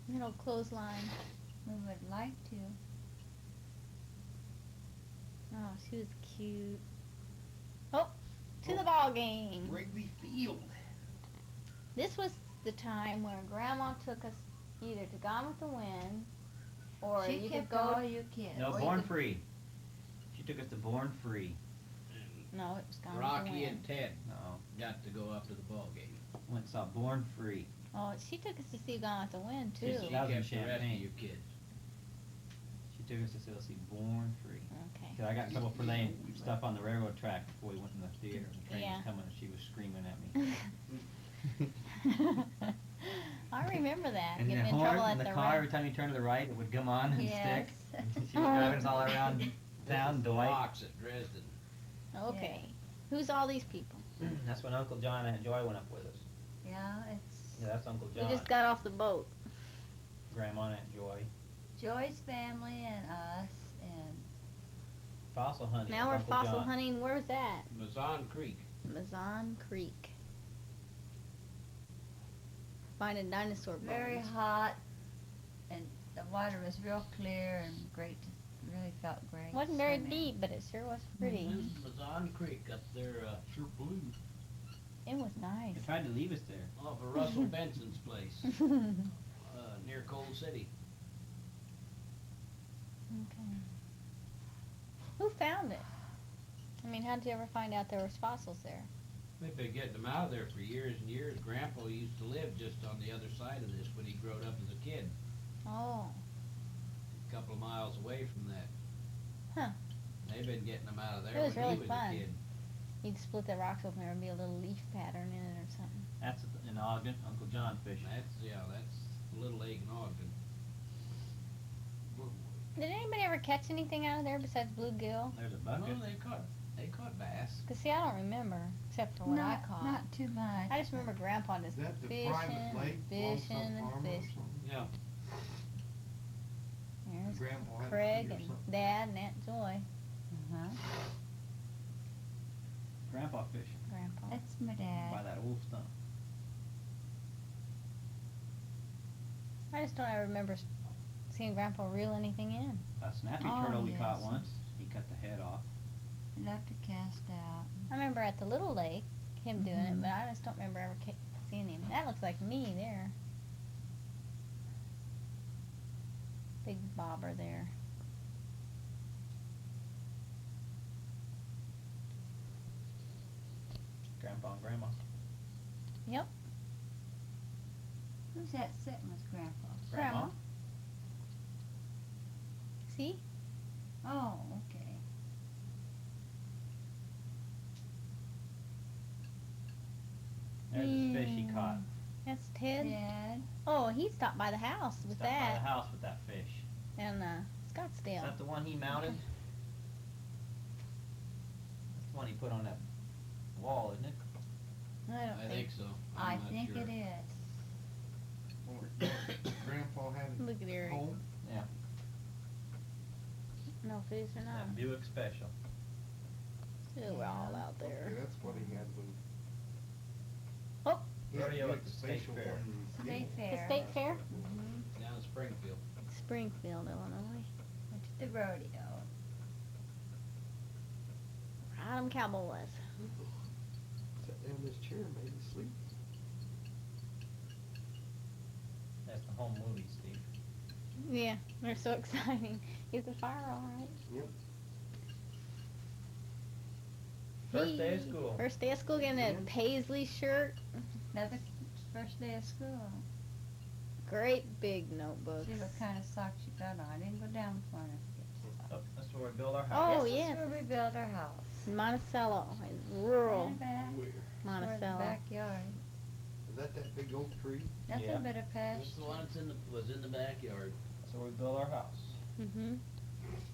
Little clothesline. We would like to. Oh, she was cute. Oh, to the ball game. Wrigley Field. This was the time when Grandma took us either to Gone with the Wind, or She you could kept go. all you kids. No, Or you Born could- Free. She took us to Born Free. No, it was Gone with the Rocky Wind. and Ted No. got to go up to the ball game. Went and saw Born Free. Oh, she took us to see Gone with the Wind too. Yes, She That kept was in the rest of Champaign. you kids. She took us to see Born Free. Okay. Cause I got in trouble for laying stuff on the railroad track before we went in the theater. The train Yeah. was coming and she was screaming at me. I remember that. And Getting the in horn trouble in at the the car, ra- every time you turn to the right, it would come on and Yes. stick. She was driving us all around town, Dwight. Fox at Dresden. Okay. Who's all these people? That's when Uncle John and Joy went up with us. Yeah, it's that's Uncle We John. just got off the boat. Grandma and Aunt Joy. Joy's family and us and Fossil hunting. Now with we're Uncle fossil John. hunting. Where's that? Mazon Creek. Mazon Creek. Finding dinosaur bones. very hot, and the water was real clear and great. Really felt great. Wasn't very swimming. deep, but it sure was pretty. Mazon Creek up there, Sure blue. It was nice. They tried to leave us there. off of Russell Benson's place, near Coal City. Okay. Who found it? I mean, how did you ever find out there was fossils there? They've been getting them out of there for years and years. Grandpa used to live just on the other side of this when he growed up as a kid, Oh. a couple of miles away from that. Huh. They've been getting them out of there It was when really he was fun. a kid. You'd split the rocks open, there would be a little leaf pattern in it or something. That's in Ogden. Uncle John fishing. That's Little Lake in Ogden. Did anybody ever catch anything out of there besides bluegill? There's a Well, bucket. they caught bass. Cause see, I don't remember, except for what I caught. Not too much. I just remember Grandpa just Is that the fishing, private lake, belongs to fishing, some and farmer or fishing. something? Yeah. There's Grandpa had a Craig tree or and something. Dad and Aunt Joy. Uh-huh. Grandpa fishing. Grandpa. That's my dad. By that old stump. I just don't ever remember seeing Grandpa reel anything in. A snappy Oh, turtle we caught yes. once. He cut the head off. Left to cast out. I remember at the little lake, him doing it, Mhm. but I just don't remember ever seeing him. That looks like me there. Big bobber there. Grandpa and Grandma. Yep. Who's that sitting with Grandpa? Grandma. See? Oh, okay. There's the fish he caught. That's Ted. Dad. Oh, he stopped by the house with Stopped by that. the house with that fish. And Is Scottsdale. that the one he mounted? That's the one he put on that wall, isn't it? I don't I think so. I I'm not think sure. it is. Grandpa had Look at a Eric. home. No, if it is or not. That Buick Special. Still we're all out Okay, there. that's what he had when. Oh. He had Rodeo a at big the state special fair. when he was State getting- The fair. state fair? Down in Springfield. Springfield, Illinois. Went to the rodeo. Right on Cowboys. Sat down in this chair and made me sleep. That's the home movie, Steve. Yeah, they're so exciting. Is the fire alright? Yep. First day of school. First day of school, getting that Mhm. paisley shirt. Another first day of school. Great big notebooks. See what kind of socks you got on. I didn't go down far enough to get the Oh, socks. that's where we build our house. Oh, This yes. is where we built our house. Monticello, rural In the back. Where? Or the Monticello. backyard. Is that big oak tree? Nothing Yeah. but a That's pasture. the one that's was in the backyard. That's where we build our house. Mhm.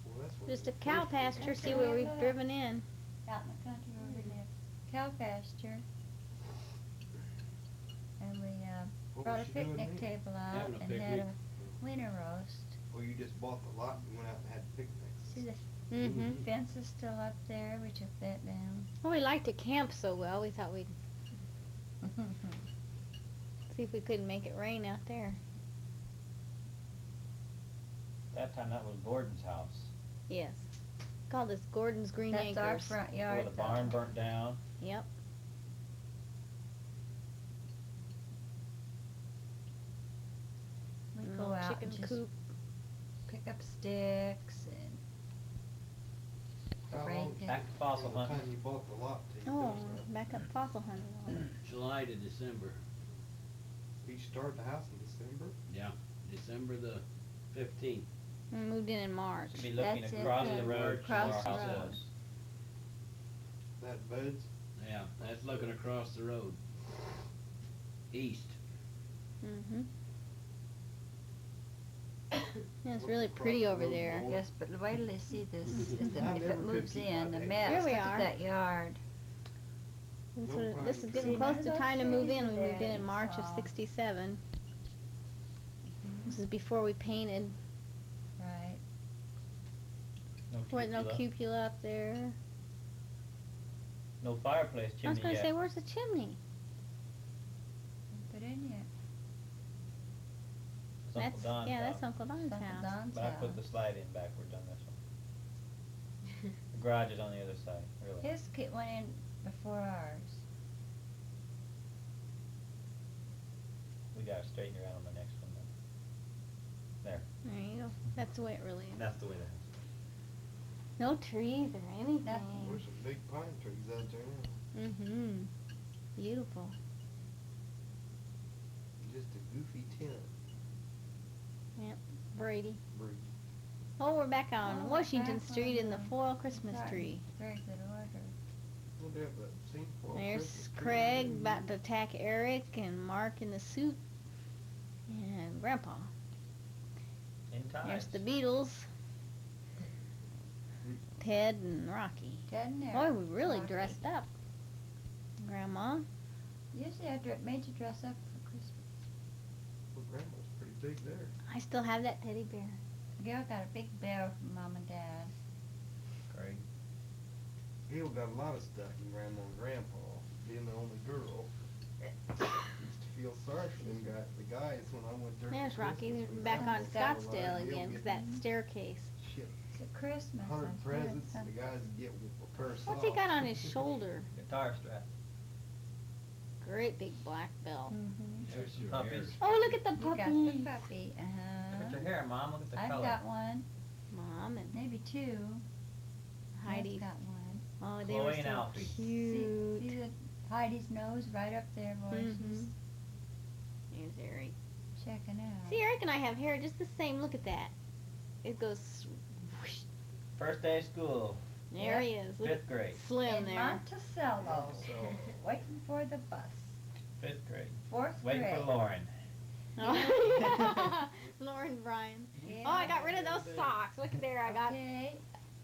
Well, that's what Just it a was cow first. pasture. That's See where where we we've live. driven in. Out in the country where we live. Cow pasture. And we What brought a was she doing picnic there? table out Having a and had picnic? a winter roast. Or you just bought the lot and went out and had picnics? See the Mhm. fence is still up there. We took that down. Well, we liked to camp so well, we thought we'd see if we couldn't make it rain out there. That time that was Gordon's house. Yes. Called this Gordon's Green That's our Acres. front Where yard. the though. barn burnt down. Yep. We And go little out chicken and just coop. pick up sticks and How Break long it. Back to fossil from the hunting. time you bought the lot till you Oh, finished that? back up fossil hunting. on it. July to December. You started the house in December? Yeah, December the 15th. We moved in March. Should be looking That's it, across yeah. the road from Across where our the house road. is. That Bud's? Yeah, that's looking across the road. East. Mhm. Yeah, it's What's really across pretty the over road, there. Lord? yes, but wait till they see this. If I it never could moves keep in, my the days. mess. Here we Look are. at that yard. This is getting See, close none to of time to those move trees in. are We there moved in that March of saw. '67. This is before we painted. Right. No Wasn't no cupola. cupola up there. No fireplace I was chimney gonna yet. say, where's the chimney? Put in yet. It's Uncle Don's That's house. Uncle Don's Uncle house. Don's But I put the house. slide in backward on this one. The garage is on the other side, really. His kit went in before ours. We gotta straighten her out on the next one though. There. There you go. That's the way it really is. That's the way that is. No trees or anything. There's some big pine trees out there now. Mm-hmm. Beautiful. Just a goofy tent. Brady. Breed. Oh, we're back on Oh, Washington back Street on in the the- foil Christmas Right. tree. Very good order. We'll have that scene for There's Christmas tree. Craig about to attack Eric and Mark in the suit. And Grandpa. In time. There's the Beatles. Ted and Rocky. Ted and Eric. Boy, we really Rocky. dressed up. Grandma. Usually I made you dress up for Christmas. Well, Grandma's pretty big there. I still have that teddy bear. Gail got a big bear from Mom and Dad. Craig. Gail got a lot of stuff from Grandma and Grandpa, being the only girl. Used to feel sorry for them the guys when I went there. for There's Rocky. Christmas. We're We back on almost had a lot of Scottsdale Gail again because getting that staircase. shit, It's at Christmas. 100 I presents, said and the guys would get a pair of What's he socks. got on his shoulder? Guitar strap. Great big black belt. Mm-hmm. There's your Puppies. hair. Oh, look at the You got the puppy. puppy. Look at Uh-huh. your hair, Mom. Look at the I've color. got one. Mom and Maybe two. Heidi's. I've got one. Oh, they Chloe were and so Alfie. cute. See the Heidi's nose right up there, boys. Mhm. Here's Eric. Checking out. See, Eric and I have hair just the same. Look at that. It goes whoosh. First day of school. There he is. Look at 5th grade. Slim In there. Monticello. Monticello. Waiting for the bus. 5th grade. 4th Waiting grade. for Lauren. Oh. Lauren Bryan. Yeah. Oh, I got rid of those socks. Look at there. I got. Okay.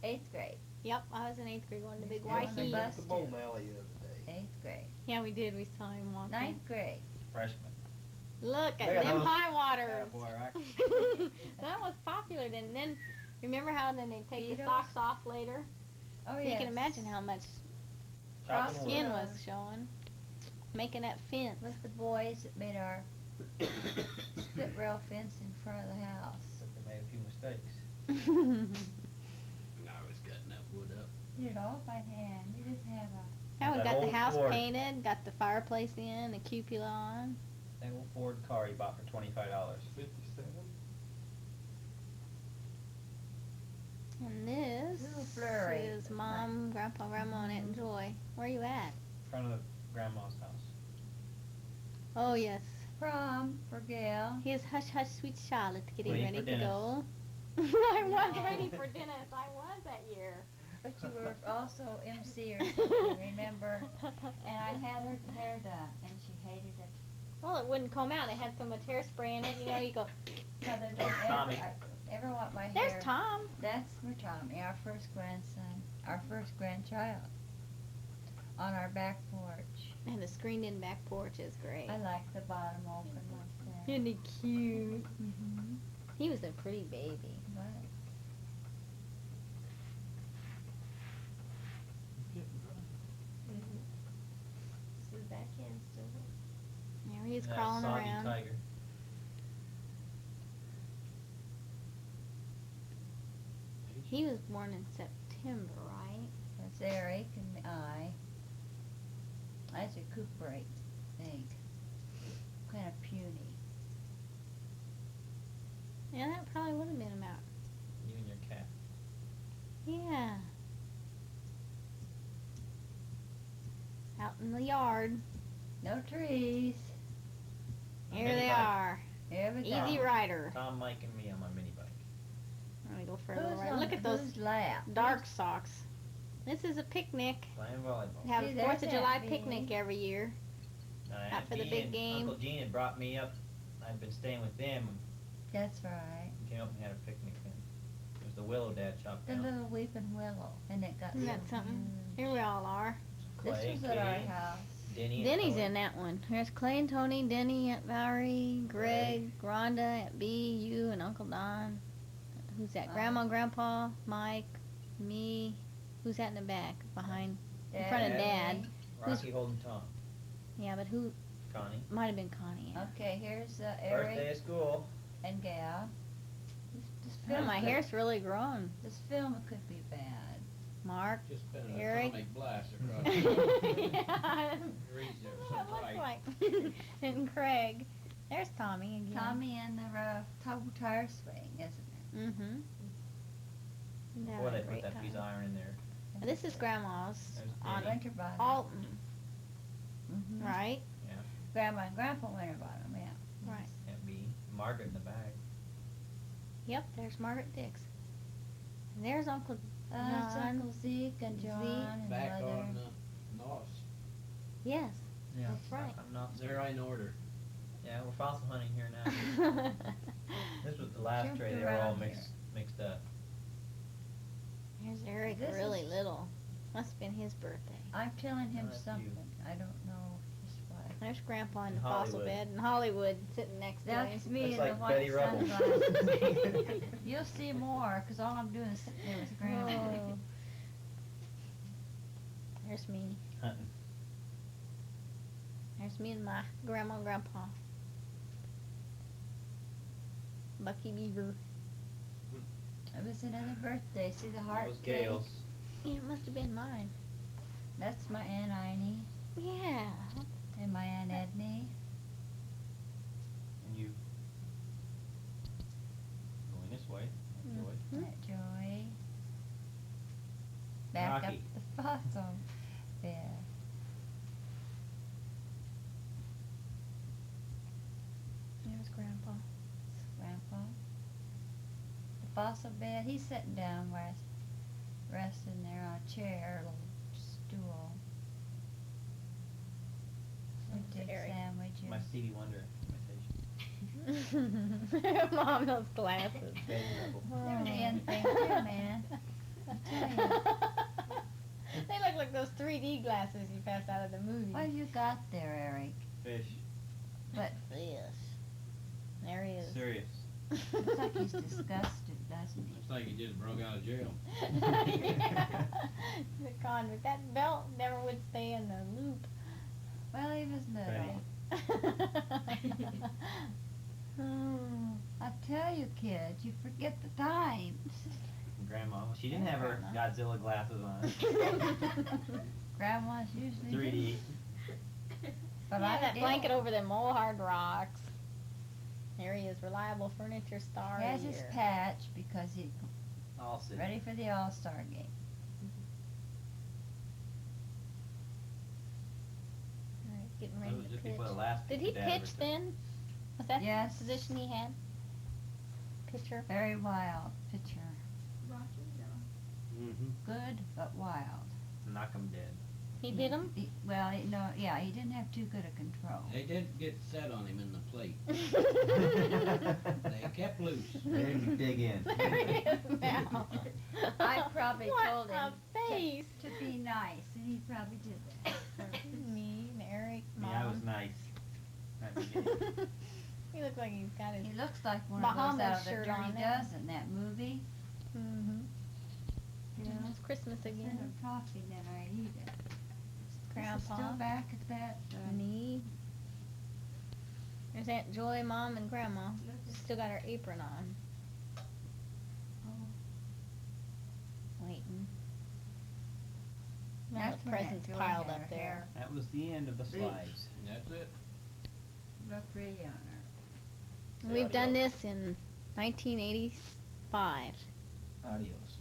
8th grade. Yep, I was in 8th grade going to big Yeah, white on the heat. bus. The bowling alley the other day. 8th grade. Yeah, we did. We saw him walking. 9th grade. Freshman. Look at Look at them those. high waters. Boy, Rocky. That was popular then. Then remember how then they take the Beatles? socks off later? Oh, So yes. you can imagine how much Chopping wood. skin was showing. Making that fence. With the boys that made our split rail fence in front of the house. But they made a few mistakes. I was cutting that wood up. Did it all by hand. You just have a. Now we That got the old house Ford. painted, got the fireplace in, the cupola on. That old Ford car he bought for $25. 57. And this Little flurry. is Mom, Grandpa, Grandma, and Aunt Joy. Where are you at? In front of Grandma's house. Oh, yes. Prom for Gail. Here's Hush Hush Sweet Charlotte getting Waiting ready for to Dennis. go. I was ready for Dennis. I was that year. But you were also MC or something, remember? And I had her hair done, and she hated it. Well, it wouldn't comb out. It had so much hairspray in it. You know, you go, Mother didn't Tommy. ever want my hair. there's Tom. That's for Tommy, our first grandson, our first grandchild. On our back porch. And the screened-in back porch is great. I like the bottom open like that. Isn't he cute? Mm-hmm. He was a pretty baby. What? This is back in still. There he is That crawling soggy around. tiger. He was born in September, right? That's Eric and I. That's a recuperate thing. Kind of puny. Yeah, that probably would have been about. You and your cat. Yeah. Out in the yard. No trees. Here Mini they bike. are. Here we go. Easy rider. Tom, Mike, and me on my mini bike. I'm gonna go for a Who's little ride. on Look at those whose lap? dark socks. This is a picnic. Playing volleyball. We have See, a there's 4th of July that picnic bee. every year. Aunt for the Bee big and game. Uncle Gene had brought me up. I'd been staying with them. That's right. We came up and had a picnic then. It was the willow Dad chopped The down. little weeping willow. And it got Isn't that something? Here we all are. Clay was and at our Katie, house. Denny and Denny's Tony. in that one. There's Clay and Tony, Denny, Aunt Valerie, Greg, Rhonda, Aunt B, you, and Uncle Don. Who's that? Grandma, Grandpa, Mike, me. Who's that in the back? Behind, in front of Dad. Rocky Holden Tom. Yeah, but who? Connie. Might have been Connie. Yeah. Okay, here's First day Eric of school. and Gail. This Oh, film, my hair's really grown. this film could be bad. Mark. Just been an Eric. atomic blast across Yeah. the reads there, so That looks bright. like. And Craig. There's Tommy again. Tommy and the tire swing, isn't it? Mm-hmm. Before they put that piece of iron in there. This is Grandma's There's on Denny. Winterbottom. Alton, Mhm. right? Grandma and Grandpa Winterbottom, yeah. Right. Aunt B. Margaret in the back. Yep, there's Margaret Dix. And there's Uncle It's John. Uncle Zeke and Zeke. John and Back Mother. on Nos. Yes, Yeah. That's right. I'm not They're in order. Yeah, we're fossil hunting here now. This was the last Jumped tray. They were all around mixed up. There's Eric, This really is- little. Must have been his birthday. I'm telling him That's you. something. I don't know just what. There's Grandpa in In the fossil Hollywood. bed, and Hollywood sitting next to That's him. me Looks in like the white Betty Rubble. sunglasses. You'll see more, 'cause all I'm doing is sitting there with Grandma. Oh. There's me. Hunting. There's me and my grandma and grandpa. Bucky Beaver. It was another birthday. See the heart That was cake? Gale's. Yeah, it must have been mine. That's my Aunt Iney Yeah. and my Aunt Edney. And you. Going this way. Aunt Joy. Mhm. Aunt Joy. Back Rocky. up the fossil bed. There's Grandpa. Grandpa. The fossil bed. He's sitting down, resting there on a chair, a little stool. We That's take Eric. sandwiches. My Stevie Wonder imitation. Mom, those glasses. Betty Rubble. They're the end thing too, man. I tell you. They look like those 3D glasses you passed out of the movie. What have you got there, Eric? Fish. But Yes. There he is. Serious. looks like he's disgusted, doesn't he? Looks like he just broke out of jail. Yeah. The convict. That belt never would stay in the loop. Well, he was little. Oh. I tell you, kids, you forget the times. Grandma. She didn't have her Grandma. Godzilla glasses on. Grandma's usually 3D. But Yeah, I that did. blanket over them old hard rocks. There he is, reliable furniture star. He has his here. patch because he's All city. ready for the All-Star game. All right, getting That ready was to just pitch. before the last Did he Dad ever pitch took. then? Was that Yes. the position he had? Pitcher. Very wild pitcher. Rocky, no. Mm-hmm. Good, but wild. Knock 'em dead. He did him. Well, no, yeah, he didn't have too good a control. They did get set on him in the plate. There They kept loose. Maybe dig in. he is now. I probably what told him a face. to be nice, and he probably did that. Me and Eric, Mom. Yeah, I was nice. At the beginning. He looks like he's got his. He looks like one Bahamas of those out of the shirt Dirty on there. Dozen, that movie. Mm-hmm. You know, It's Christmas instead again. of coffee, then I eat it. This is Grandpa. still back at that. Me. There's Aunt Joy, Mom, and Grandma. Still got her apron on. Oh. Waiting. All That's the when Aunt presents Joy piled had up her there. hair That was the end of the slides. That's it. Look pretty on her. We've done this in 1985. Adios.